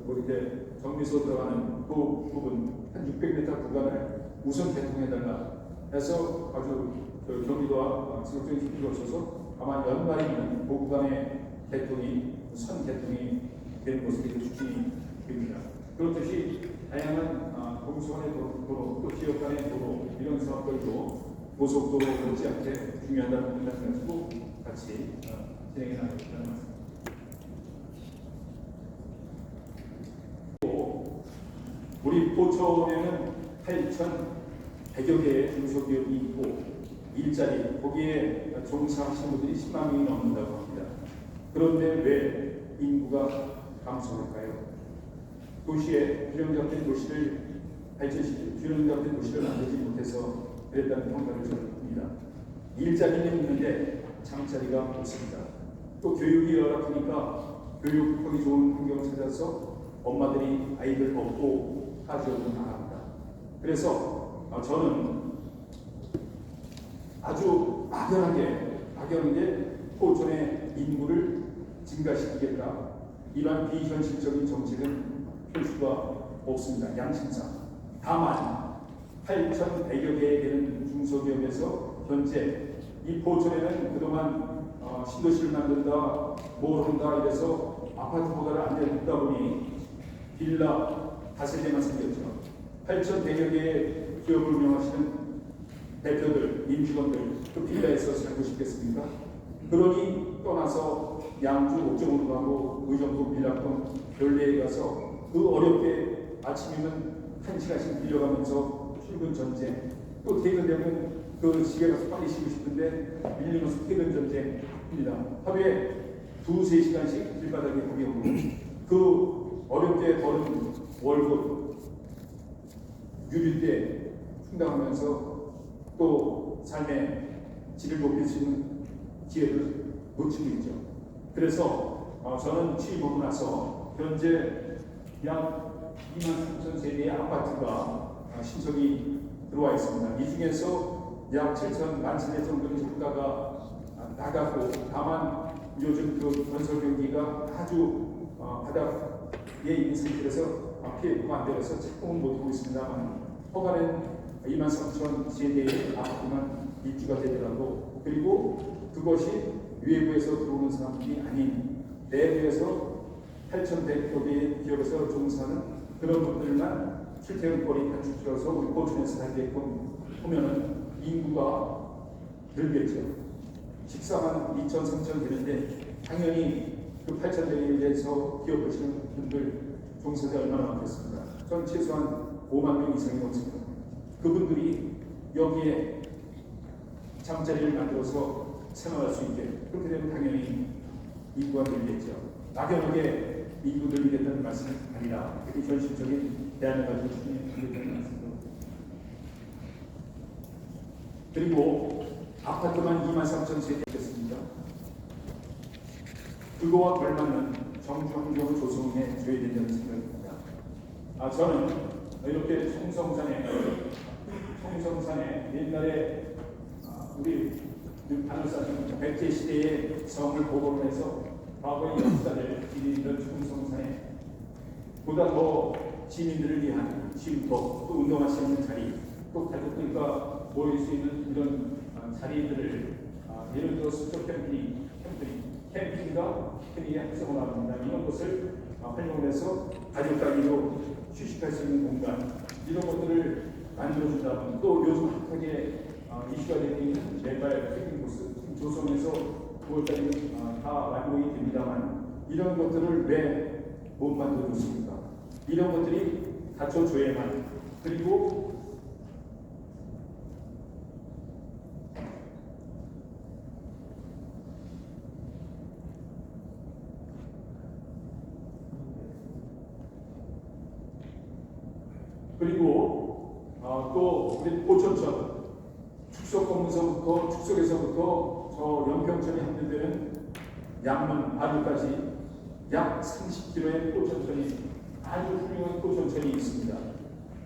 뭐 이렇게 정비소 들어가는 그 부분 한 600m 구간을 우선 개통해달라 해서 아주 경기도와 지속적인 협의를 거쳐서 아마 연말이면 그 구간의 개통이 선 개통이 되는 것으로 추진이 됩니다. 그렇듯이 다양한 공수간의 도로 또 지역 간의 도로 이런 사업들도 고속도로 못지않게 중요하다는 생각을 가지고 같이 진행해 나가겠다는 말씀. 우리 포천에는 8,100여 개의 중소기업이 있고 일자리 거기에 종사하시는 분들이 10만 명이 넘는다고 합니다. 그런데 왜 인구가 감소할까요? 도시에 균형 잡힌 도시를 발전시키고 균형 잡힌 도시를 만들지 못해서 그랬다는 평가를 저는 합니다. 일자리는 있는데 잠자리가 없습니다. 또 교육이 열악하니까 교육하기 좋은 환경을 찾아서 엄마들이 아이들 업고 타지역으로 나갑니다. 그래서 저는 아주 막연하게 포천의 인구를 증가시키겠다. 이러한 비현실적인 정책은 펼 수가 없습니다. 양심상. 다만 8,100여 개에 되는 중소기업에서 현재 이 포천에는 그동안 신도시를 만든다, 뭘 한다 이래서 아파트보다를 안 내놓다 보니 빌라 다세대만 생겼죠. 8,100여 개의 기업을 운영하시는 대표들, 임직원들 그 빌라에서 살고 싶겠습니까? 그러니 떠나서 양주 옥정으로 가고 의정부 밀락동 별내에 가서 그 어렵게 아침이면 1시간씩 빌려가면서 출근 전쟁 또 퇴근되면 그 집에 가서 빨리 쉬고 싶은데 밀리면서 퇴근 전쟁입니다. 하루에 2-3시간씩 길바닥에 구경하고 그 어렵게 버는 월급 유류세 충당하면서 또 삶의 질을 높일 수 있는 기회를 놓치고 있죠. 그래서 저는 취임하고 나서 현재 약 23,000세대의 아파트가 신청이 들어와 있습니다. 이 중에서 약 7,000세대 정도는 주가가 나가고 다만 요즘 그 건설 경기가 아주 바닥에 있는 상태에서 피해가 안 되어서 착공은 못하고 있습니다만 허가는 23,000세대의 아파트만 입주가 되더라도 그리고 그것이 외부에서 들어오는 사람들이 아닌 내부에서 8,100개의 기업에서 종사하는 그런 분들만 출퇴근거리 단축시켜서 우리 포천에서 살게끔 하면은 인구가 늘겠죠. 식사만 2,000, 3,000 되는데 당연히 그 8,100개에서 기업을 하시는 분들 종사자 얼마나 많겠습니까? 전 최소한 5만 명 이상이 넘습니다. 그분들이 여기에 잠자리를 만들어서 생활할 수 있게 그렇게 되면 당연히 인구가 늘겠죠. 막연하게 인구 늘리겠다는 말씀은 아니라 특히 현실적인 대안을 가지고 추진하겠다는 말씀입니다. 그리고 아파트만 23,000세대였습니다. 그거와 걸맞는 정주 환경을 조성해 줘야 된다는 생각입니다. 저는 이렇게 청성산에 옛날에 우리 하늘사님 백제 시대의 성을 복원을 해서 과거의 역사를 지니던 청성산에 보다 더 시민들을 위한 쉼터 또 운동할 수 있는 자리 또 가족들과 모일 수 있는 이런 자리들을 예를 들어 수족 캠핑과 캠핑의 활성을 합니다. 이런 것을 활용을 해서 가족 단위로 휴식할 수 있는 공간 이런 것들을 만들어준다면 또 요즘 핫하게 이슈가 되고 있는 내발 폐기물스 조성에서 9월달에 다 완공이 됩니다만 이런 것들을 왜 못 만들어줬습니까? 이런 것들이 갖춰줘야만 그리고 또 우리 포천천 축석에서부터 저 연평천이 합류되는 양문 아주까지 약 30km의 포천천이 아주 훌륭한 포천천이 있습니다.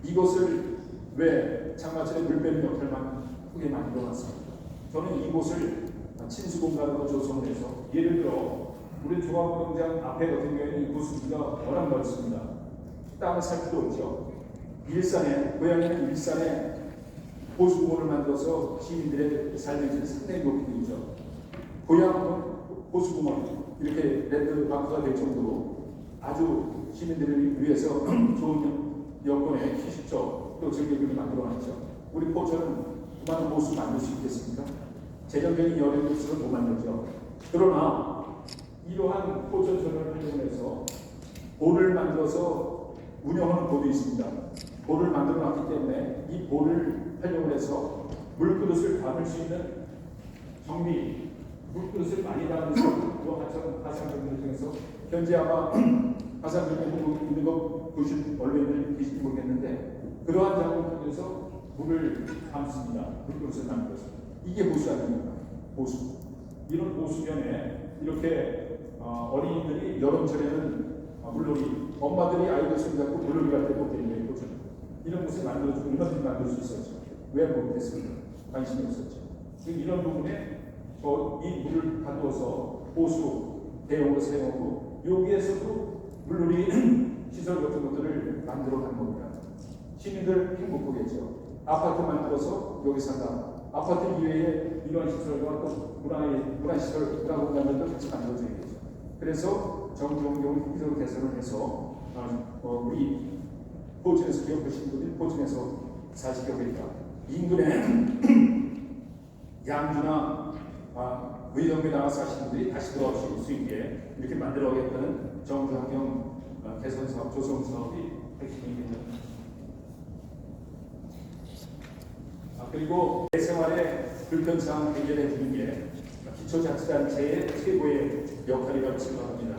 이것을 왜 장마철에 물 빼는 역할만 크게 만들어놨습니다. 저는 이곳을 친수공간으로 조성을 해서 예를 들어 우리 종합운동장 앞에 같은 경우에는 이 구수기가 워낙 넓습니다. 땅을 살 필요 없죠. 고향에는 일산에 보수공원을 만들어서 시민들의 삶의 질을 상당히 높이고 있죠. 고향 보수공원 이렇게 랜드마크가 될 정도로 아주 시민들을 위해서 좋은 여건의 휴식처 또 즐기기를 만들어놨죠. 우리 포천은 그만한 보수 만들 수 있겠습니까? 재정적인 여력이 없어서 못 만들죠. 그러나 이러한 포천천을 활용해서 볼을 만들어서 운영하는 볼이 있습니다. 볼을 만들어 놨기 때문에 이 볼을 활용을 해서 물그릇을 담을 수 있는 정비, 물그릇을 많이 담으면서 하상정비를 통해서 현재 아마 하상정비 있는 거 보신 언론인들 계실지 모르겠는데 그러한 작업을 통해서 물을 담습니다. 물그릇을 만들어서 이게 보수 아닙니까? 보수. 이런 보수면에 이렇게 어린이들이 여름철에는 물놀이, 엄마들이 아이들 손잡고 물놀이 갈 때 못 되는 거죠. 이런 곳을 만들어주고 얼마든지 만들 수 있었죠. 왜 못했습니까? 관심이 없었죠. 지금 이런 부분에 이 물을 가두어서 보수 대용으로 사용하고 여기에서도 물놀이 시설 같은 것들을 만들어 간 겁니다. 시민들 행복하겠죠. 아파트 만들어서 여기 산다. 아파트 이외에 이런 시설과 또 문화시설, 문화공간들도 같이 만들어줘야겠죠. 그래서 정부용용 기술 개선을 해서 우리 포천에서 기업하신 분들이 포천에서 사시게 되니까 인근에 양주나 의정부에 나가서 하시는 분들이 다시 돌아오실 수 있게 이렇게 만들어가겠다는 정부환경 개선 사업, 조성 사업이 핵심입니다. 그리고 내 생활의 불편사항 해결해 주는 게 기초자치단체의 최고의 역할이라고 생각합니다.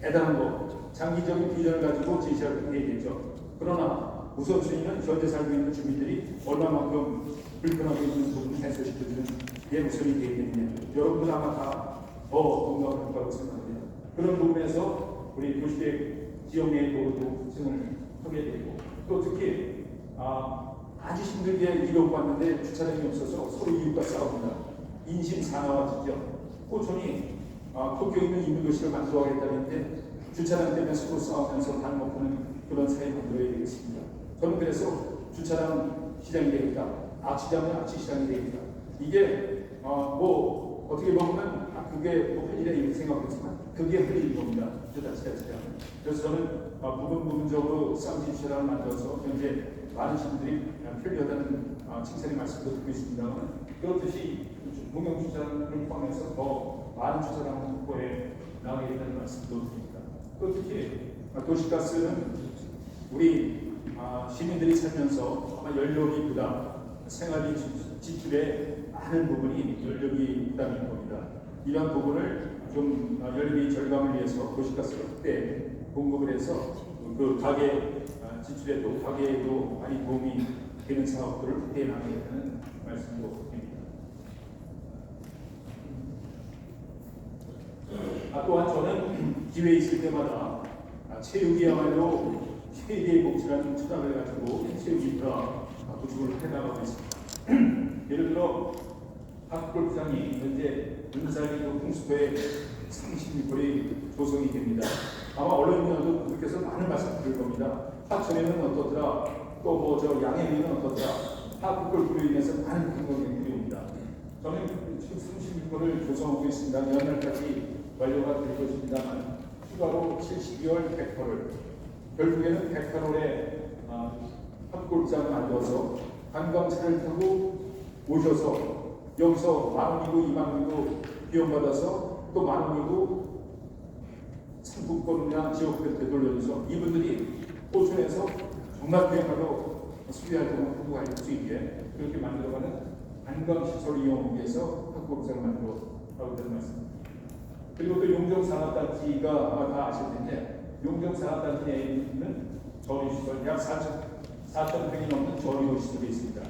대단한 거, 장기적인 비전을 가지고 제시할 때겠죠. 그러나 우선순위는 현재 살고 있는 주민들이 얼마만큼 불편하고 있는 부분을 해소시켜주는 게 우선이 되겠느냐. 여러분들 아마 다 더 공감할 거라고 생각합니다. 그런 부분에서 우리 도시계획 지역 내 도로도 증을 하게 되고 또 특히 아주 힘들게 이뤄고 왔는데 주차장이 없어서 서로 이웃과 싸웁니다. 인심 사나워지죠. 포천이 도쿄 있는 인문도시를 만들어가겠다는데 주차장 때문에 서로 싸우면서 발 먹고는 그런 사회 만들어야 되겠습니다. 저는 그래서 주차장 시장이 되겠다. 악시장은 악시시장이 되겠다. 이게 어떻게 보면 그게 할 일이라 이렇게 생각했지만 그게 할 일인 겁니다. 그래서 저는 부분적으로 쌍지 주차장을 만들어서 현재 많은 시민들이 편리하다는 칭찬의 말씀도 듣고 있습니다만 그렇듯이 공영 주차장을 포함해서 더 많은 주차장 확보에 나가겠다는 말씀도 드립니다. 또 특히 도시가스는 우리 시민들이 살면서 아마 연료비 부담, 생활비 지출의 많은 부분이 연료비 부담인 겁니다. 이런 부분을 좀 연료비 절감을 위해서 도시가스를 확대 공급을 해서 그 가계 지출에도 가계에도 많이 도움이 되는 사업들을 확대해 나가겠다는 말씀도 드립니다. 또한 저는 기회 있을 때마다 체육이야말로 세계의 복지라는 철학을 가지고 체육 인프라 구축을 해나가고 있습니다. 예를 들어 학골프장이 현재 군사기도 홍수도에 30m이 조성이 됩니다. 아마 언론인들도 그렇게서 많은 말씀 드릴 겁니다. 하천에는 어떻더라, 또 저 양해리는 어떻더라, 학골프로 인해서 많은 관광객들이 옵니다. 저는 지금 30m를 조성하고 있습니다. 연말까지 완료가 될 것입니다만 추가로 72월 100호를 결국에는 100호의 학골장을 만들어서 관광차를 타고 오셔서 여기서 10,000원이고 20,000원이고 비용받아서 또 10,000원이고 상품권이나 지역별 되돌려줘서 이분들이 포천에서 정말 그야말로 수비활동을 하고 갈 수 있게 그렇게 만들어가는 관광시설 이용을 위해서 학부공사를 만들어가고 있다는 말씀입니다. 그리고 또 용정산업단지가 아마 다 아실 텐데 용정산업단지 내에 있는 저류시설 약 4,000평이 넘는 저류시설이 있습니다.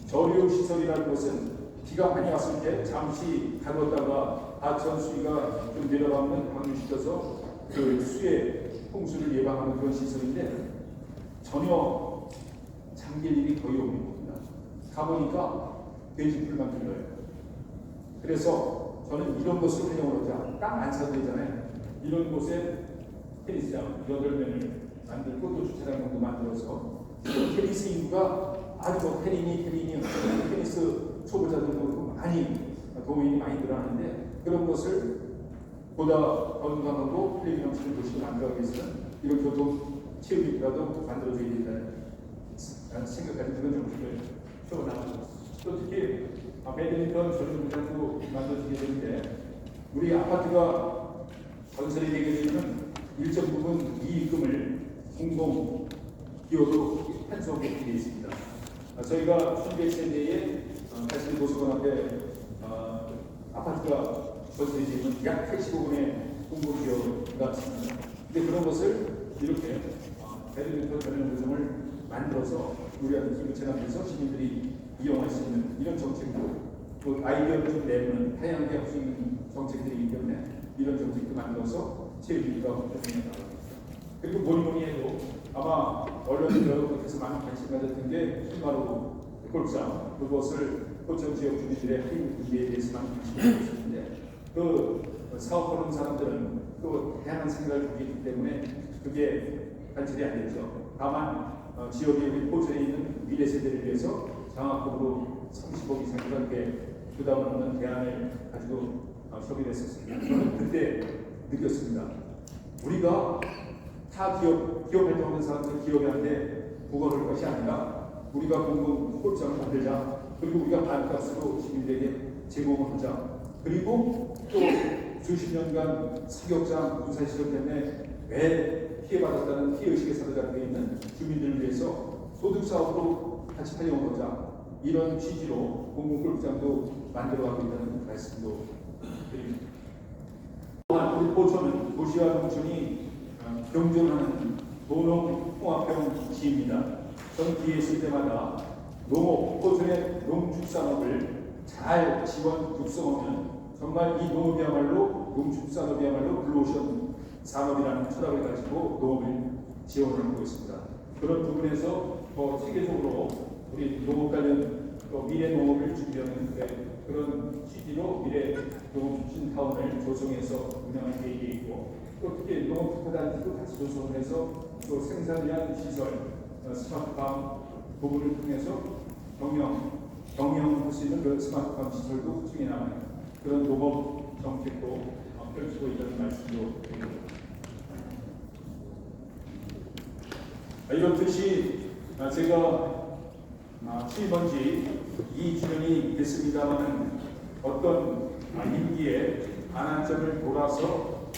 저류시설이라는 것은 비가 많이 왔을 때 잠시 가뒀다가 하천 수위가 좀 내려가면 방류시켜서 그 수해 홍수를 예방하는 그런 시설인데 전혀 잠길 일이 거의 없는 겁니다. 가보니까 돼지풀만 들려요. 그래서 저는 이런 것을 활용을 하자. 땅 안 사도 되잖아요. 이런 곳에 테니스장 8면을 만들고 또 주차장도 만들어서 테니스 인구가 아주 뭐 테니니 테니스 초보자들도 많이 도민이 많이 늘어나는데 그런 것을 보다 건강하고 편리 형식을 도시로 만들어가기 위해서는 이런 교통 체육이라도 만들어줘야 된다는 생각하는 그런 정책을 세워나가고 또 특히 배드민턴 전용구장도 만들어지게 되는데 우리 아파트가 건설이 되게 되면 일정 부분 이익금을 공공 기업으로 환수하게 되어 있습니다. 저희가 순대 세대에 다시 도서관 앞에 아파트가 건설이 되면 약 85분의 공공 기업가 있습니다. 근데 그런 것을 이렇게 배드민턴 전용구장을 만들어서 우리한테 힘을 체감해서 시민들이 이용할 수 있는 이런 정책도 또 아이디어를 좀 내는 다양하게 할 수 있는 정책들이기 때문에 이런 정책도 만들어서 체육위기가 활동해 나갑니다. 그리고 뭐니 해도 아마 언론들 여러분께서 많은 관심 가졌던 게 휘마루 골프장 그것을 포천 지역 주민들의 할인 기회에 대해서 많은 관심을 가졌는데 그 사업하는 사람들은 또 다양한 생각을 가지고 있기 때문에 그게 관철이 안 됐죠. 다만 지역에 우리 포천에 있는 미래 세대를 위해서 장학금으로 30억 이상 그렇게 부담 없는 대안을 가지고 협의를 했었습니다. 저는 그때 느꼈습니다. 우리가 타 기업 활동하는 사람들 기업한테 부과할 것이 아니라 우리가 공공 골장을 만들자. 그리고 우리가 반값으로 시민들에게 제공을 하자. 그리고 또 수십 년간 사격장 군사시설 때문에 왜 피해받았다는 피해의식에 사로잡혀 있는 주민들을 위해서 소득사업으로 같이 활용하자. 이런 취지로 공공골프장도 만들어가고 있다는 말씀도 드립니다. 또한 우리 포천은 도시와 농촌이 경쟁하는 도농통합형 지입니다. 전 기회 있을 때마다 포천의 농축산업을 잘 지원 육성하면 정말 이 농업이야말로 농축산업이야말로 블루오션 산업이라는 철학을 가지고 농업을 지원을 하고 있습니다. 그런 부분에서 더 세계적으로 우리 농업 관련 미래 농업을 준비하는 그런 취지로 미래 농업 혁신타운을 조성해서 운영할 계획이 있고 또 특히 농업 특화단지도 같이 조성을 해서 또 생산량 시설, 스마트팜 부분을 통해서 경영할 수 있는 그 스마트팜 시설도 추진해 나가는 그런 농업 정책도 펼치고 있다는 말씀도 드립니다. 이렇듯이 제가 취임한 지 2주년이 됐습니다만 어떤 임기의 반환점을 돌아서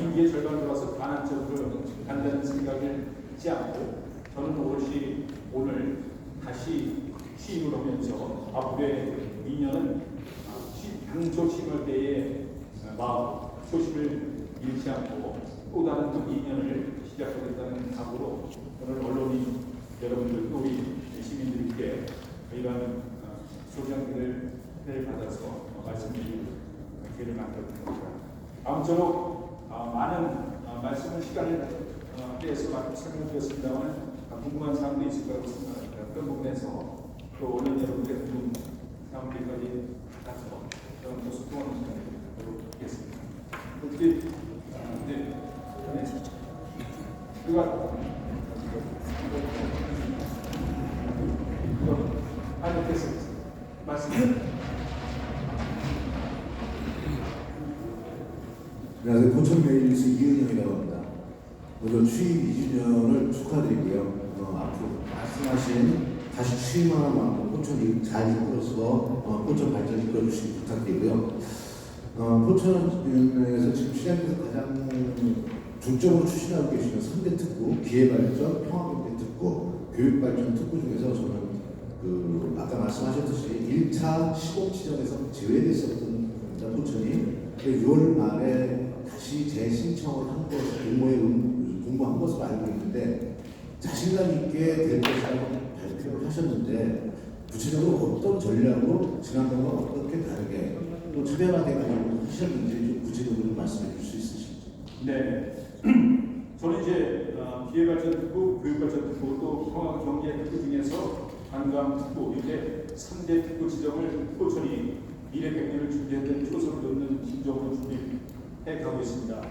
임기의 절반을 돌아서 반환점으로 간다는 생각을 하지 않고 저는 오늘 다시 취임을 하면서 앞으로의 2년은 당초 취임할 때의 마음, 초심을 잃지 않고 또 다른 2년을 시작하겠다는 각오로 오늘 언론인 여러분들도 우리 시민들께 이러한 소장들을 받아서 말씀드릴 기회를 만들었습니다. 아무쪼록 많은 말씀을 시간을 떼서 설명드렸습니다만 궁금한 사항도 있을 거라고 생각합니다. 그런 부분에서 또 언론 여러분들의 궁금한 사항들까지 가서 저는 또 소통하는 시간을 갖겠습니다. 어떻게 안녕하세요. 포천메일뉴스 이은영이라고 합니다. 먼저 취임 2주년을 축하드리고요. 앞으로 말씀하신 다시 취임하는 마음과 포천이 잘 이끌어서 포천 발전 이끌어주시기 부탁드리고요. 포천에서 지금 시장에서 가장 중점으로 추진하고 계시는 3대 특구, 기회발전, 평화경제특구, 교육발전 특구 중에서 저는 아까 말씀하셨듯이 1차 시공 지정에서 제외됐었던 겁니다. 포천이 6월 말에 다시 재신청을 한 것, 공모한 것으로 알고 있는데 자신감 있게 될 것이라고 발표를 하셨는데 구체적으로 어떤 전략으로 지난번과 어떻게 다르게 또 차별화돼가지고 하셨는지 좀 구체적으로 말씀해 줄 수 있으신지. 네. 저는 이제 기회발전특구, 교육발전특구, 또 평화경제특구 중에서 관광특구 이렇게 3대 특구 지정을 포천이 미래 100년을 준비했던 초소를 놓는 심정으로 준비해 가고 있습니다.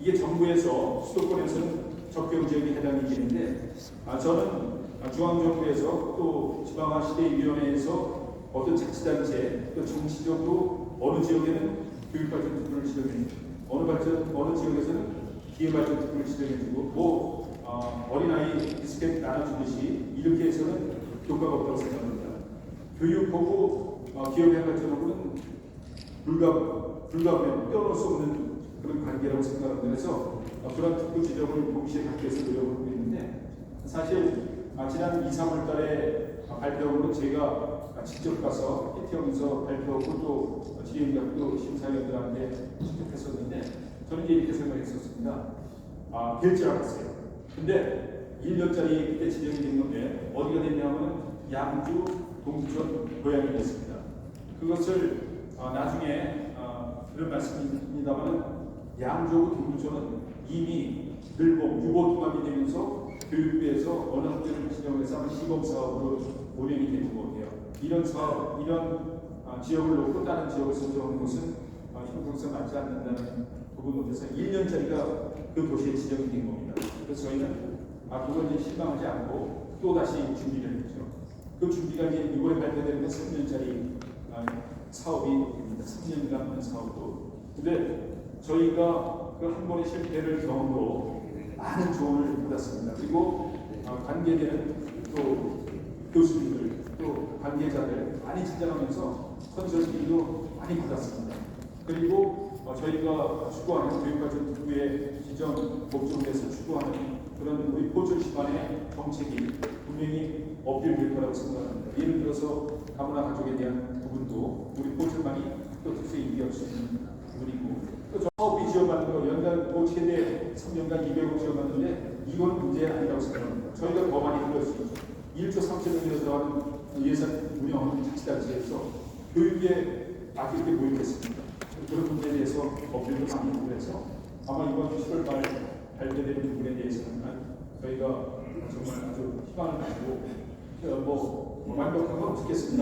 이게 정부에서 수도권에서는 적경지역에 해당이 되는데 저는 중앙정부에서 또 지방화시대위원회에서 어떤 자치단체 또 정치적으로 어느 지역에는 교육발전 특구를 지정해주고 어느 지역에서는 기회발전 특구를 지정해주고 어린아이 비스켓 나눠주듯이 이렇게 해서는 효과가 없다고 생각합니다. 교육하고 기업발전하고는 불가분의 떼어놓을 수 없는 그런 관계라고 생각합니다. 그래서 그런 특구 지정을 동시에 갖기 위해서 노력하고 있는데 사실 지난 2, 3월 달에 발표하고 제가 직접 가서 피티하면서 발표하고 또 지휘인과 심사위원들한테 직접했었는데 저는 이렇게 생각했었습니다. 될 줄 알았어요. 근데 1년짜리 그때 지정이 된 건데 어디가 됐냐면 양주, 동천, 고양이 됐습니다. 그것을 나중에 그런 말씀입니다만 양주하고 동천은 이미 늘봉, 유보 통합이 되면서 교육부에서 어느 학교를 지정해서 하면 시범사업으로 운영이 되는 거예요. 이런 사업, 이런 지역을 놓고 다른 지역을 선정하는 것은 형평성 맞지 않는다는 부분에서 1년짜리가 그 도시에 지정이 된 겁니다. 그래서 저희는 그걸 이제 실망하지 않고 또 다시 준비를 했죠. 그 준비가 이제 6월에 발표되는 3년짜리 사업이 됩니다. 3년간 하는 사업도. 근데 저희가 그 한 번의 실패를 경험으로 많은 조언을 받았습니다. 그리고 관계되는 또 교수님들 또 관계자들 많이 찾아가면서 컨설팅도 많이 받았습니다. 그리고 저희가 추구하는 교육발전 특구의 지정 목적에서 추구하는 그런 우리 포천 시반의 정책이 분명히 어필될 거라고 생각합니다. 예를 들어서 다문화 가족에 대한 부분도 우리 포천만이 또 특수에 인기할 수 있는 부분이고 또 사업비 지원받는 거 연간 최대 3년간 200억 지원받는데 이건 문제 아니라고 생각합니다. 저희가 더 많이 들을 수 있죠. 1조 3천억이 들어가는 예산 운영하는 자치단체에서 교육에 아낄 게 모이겠습니다. 그런 문제에 대해서 어필도 많이 하고 해서 아마 이번 10월 말 발표되는 부분에 대해서는 저희가 정말 아주 희망을 가지고 완벽한 건 없겠습니다.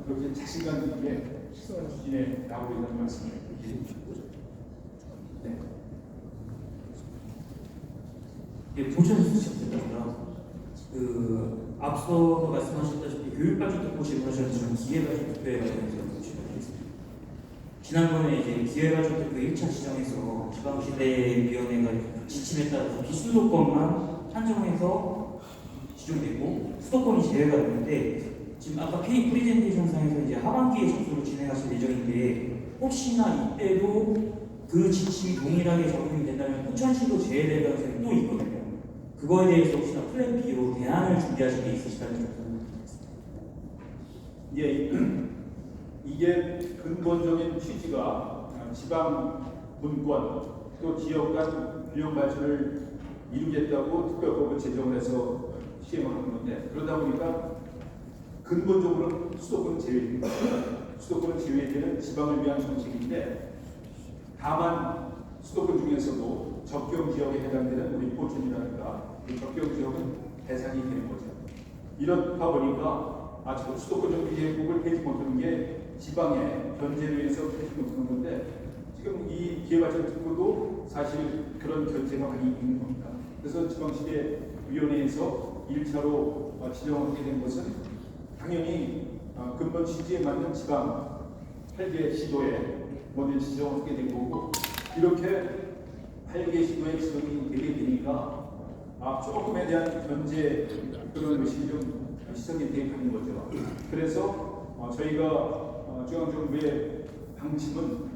그렇게 자신감 있게 추진해 나오고 있다는 말씀을 드립니다. 네. 포천에서 시작됐다고요. 앞서 말씀하셨다시피 교육발전 특구 질문하셨지만 기회발전 특구에 관해서 질문하겠습니다. 지난번에 이제 기회발전 특구 1차 지정에서 지방시대위원회가 지침에 따라서 비수도권만 한정해서 지정되고 수도권이 제외가 됐는데 지금 아까 K 프레젠테이션상에서 이제 하반기에 접수를 진행하실 예정인데 혹시나 이때도 그 지침이 동일하게 적용이 된다면 포천시도 제외될 가능성이 또 있거든요. 그거에 대해서 혹시나 플랜 B로 대안을 준비하실 게 있으시다면 좀 부탁드리겠습니다. 이게 근본적인 취지가 지방 분권 또 지역 간 균형 발전을 이루겠다고 특별법을 제정을 해서 시행을 하는 건데 그러다 보니까 근본적으로는 수도권 제외입니다. 수도권 제외되는 지방을 위한 정책인데 다만 수도권 중에서도 접경 지역에 해당되는 우리 포천이라든가 이 접경 지역은 대상이 되는 거죠. 이렇다 보니까 수도권 정비계획국을 폐지 못하는 게 지방의 견제로 인해서 폐지 못하는 건데 지금 이 기회발전 특구도 사실 그런 견제가 많이 있는 겁니다. 그래서 지방시대위원회에서 1차로 지정하게 된 것은 당연히 근본 취지에 맞는 지방 8개 시도에 먼저 지정하게 된 거고 이렇게 8개 시도에 지정이 되게 되니까 조금에 대한 견제 그런 것이 좀 시선 선택이 가는 거죠. 그래서 저희가 중앙정부의 방침은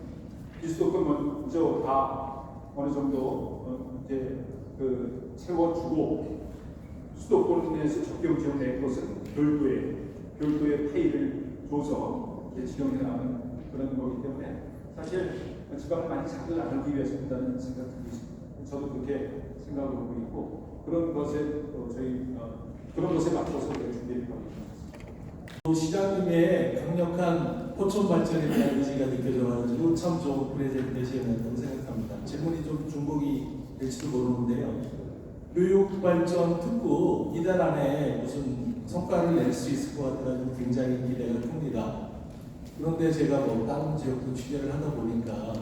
비수도권 먼저 다 어느 정도 이제 채워주고 수도권에서 적경 지역 낼 것은 별도의 파일을 줘서 지정해 나가는 그런 거기 때문에 사실 지방을 많이 자극 안 하기 위해서 한다는 생각이 있습니다. 저도 그렇게 생각을 하고 있고 그런 것에 저희 그런 것에 맞춰서 준비를 하고 있습니다. 시장님의 강력한 포천 발전에 대한 의지가 느껴져가지고 참 좋은 프레젠테이션이었다고 생각합니다. 질문이 좀 중복이 될지도 모르는데요. 교육발전 특구 이달 안에 무슨 성과를 낼 수 있을 것 같아가지고 굉장히 기대가 큽니다. 그런데 제가 뭐 다른 지역도 취재를 하다 보니까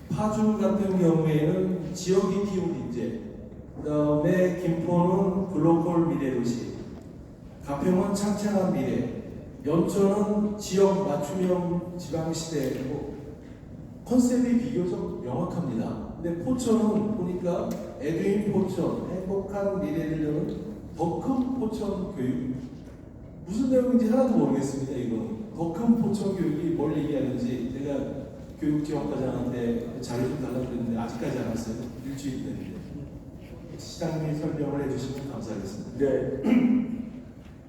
파주 같은 경우에는 지역이 키운 인재, 그 다음에 김포는 글로벌 미래도시, 가평은 창창한 미래, 연천은 지역 맞춤형 지방시대고 컨셉이 비교적 명확합니다. 근데 포천은 보니까 에듀인 포천, 행복한 미래를 여는 더 큰 포천 교육, 무슨 내용인지 하나도 모르겠습니다. 이거 더 큰 포천 교육이 뭘 얘기하는지 제가 교육지원과장한테 자료 좀 달라고 그랬는데 아직까지 안 왔어요. 일주일 됐는데 시장님이 설명을 해주시면 감사하겠습니다. 네,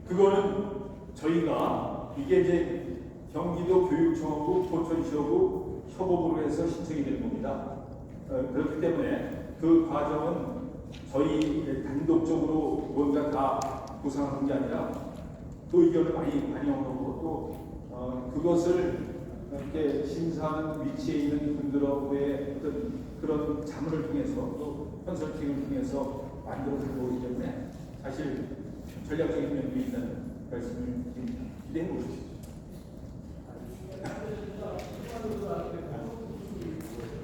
그거는 저희가 이게 이제 경기도 교육청하고 포천시하고 협업으로 해서 신청이 된 겁니다. 그렇기 때문에 그 과정은 저희 단독적으로 뭔가 다 구상한 게 아니라 그 의견을 많이 반영하고 또 그것을 이렇게 심사하는 위치에 있는 분들하고의 어떤 그런 자문을 통해서 또 컨설팅을 통해서 만들어진 거기 때문에 사실 전략적인 면도 있다는 말씀을 기대해 보십시오.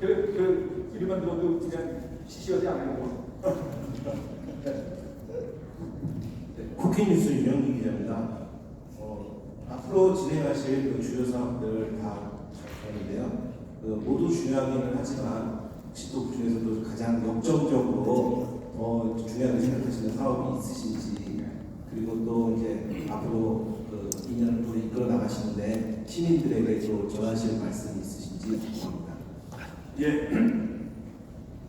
그 이름만 들어도 그냥 시시하지 않아요. 국회뉴스 유명기 기자입니다. 앞으로 진행하실 그 주요 사업들 다 적었는데요. 모두 중요하기는 하지만 혹시 또 그중에서도 가장 역점적으로 중요하게 생각하시는 사업이 있으신지, 그리고 또 이제 앞으로 2년을 또 이끌어 나가시는데 시민들에게 또 전하실 말씀이 있으신지 궁금합니다. 예.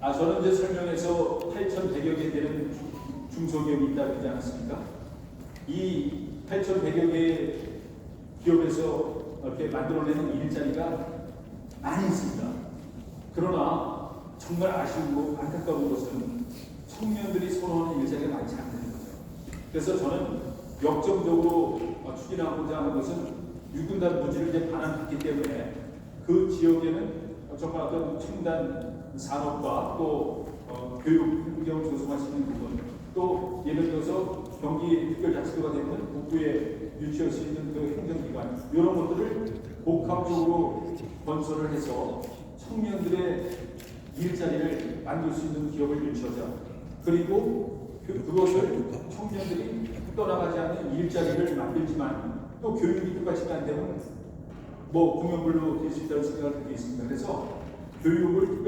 저는 이제 설명에서 8,100여 개 되는 중소기업이 있다고 하지 않았습니까? 이 8,100여 개의 기업에서 이렇게 만들어내는 일자리가 많이 있습니다. 그러나 정말 아쉬우고 안타까운 것은 청년들이 선호하는 일자리가 많지 않다는 거죠. 그래서 저는 역점적으로 추진하고자 하는 것은 유군단 부지를 이제 반환했기 때문에 그 지역에는 정말 어떤 첨단 산업과 또 교육 환경을 조성할 수 있는 부분, 또 예를 들어서 경기 특별자치도가 되면 북부에 유치할 수 있는 그 행정기관, 이런 것들을 복합적으로 건설을 해서 청년들의 일자리를 만들 수 있는 기업을 유치하자. 그리고 그것을 청년들이 떠나가지 않는 일자리를 만들지만 또 교육이 똑같이 안 되면 공연불로 될 수 있다는 생각을 갖고 있습니다. 그래서 교육을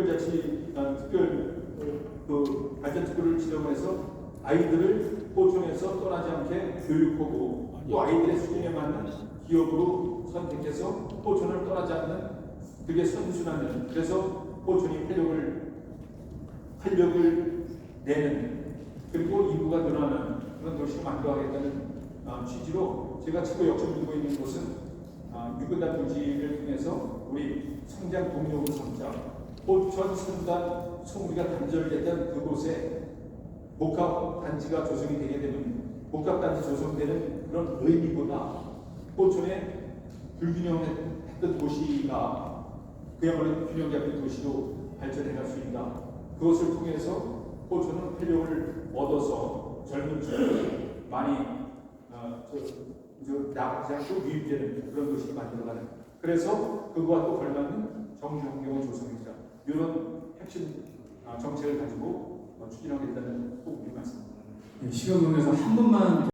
발전특구를 지정해서 아이들을 포천에서 떠나지 않게 교육하고 또 아이들의 수준에 맞는 기업으로 선택해서 포천을 떠나지 않는 그게 선순환을, 그래서 포천이 활력을 내는, 그리고 인구가 늘어나는 그런 도시로 만들어가겠다는 취지로 제가 최고 역점을 두고 있는 것은 유근단 부지를 통해서 우리 성장 동력으로 삼자, 포천, 선단, 송리가 단절됐던 그곳에 복합단지가 조성이 되게 되면 복합단지 조성되는 그런 의미보다 포천에 불균형했던 도시가 그야말로 균형 잡힌 도시로 발전해 갈 수 있다. 그것을 통해서 포천은 활력을 얻어서 젊은 층이 많이 나가지 않고 유입되는 그런 도시를 만들어가는, 그래서 그거와 또 걸맞는 정치 환경을 조성하자, 이런 핵심 정책을 가지고 추진하겠다는 꼭 말씀드립니다. 시간 관계에서 한 분만 더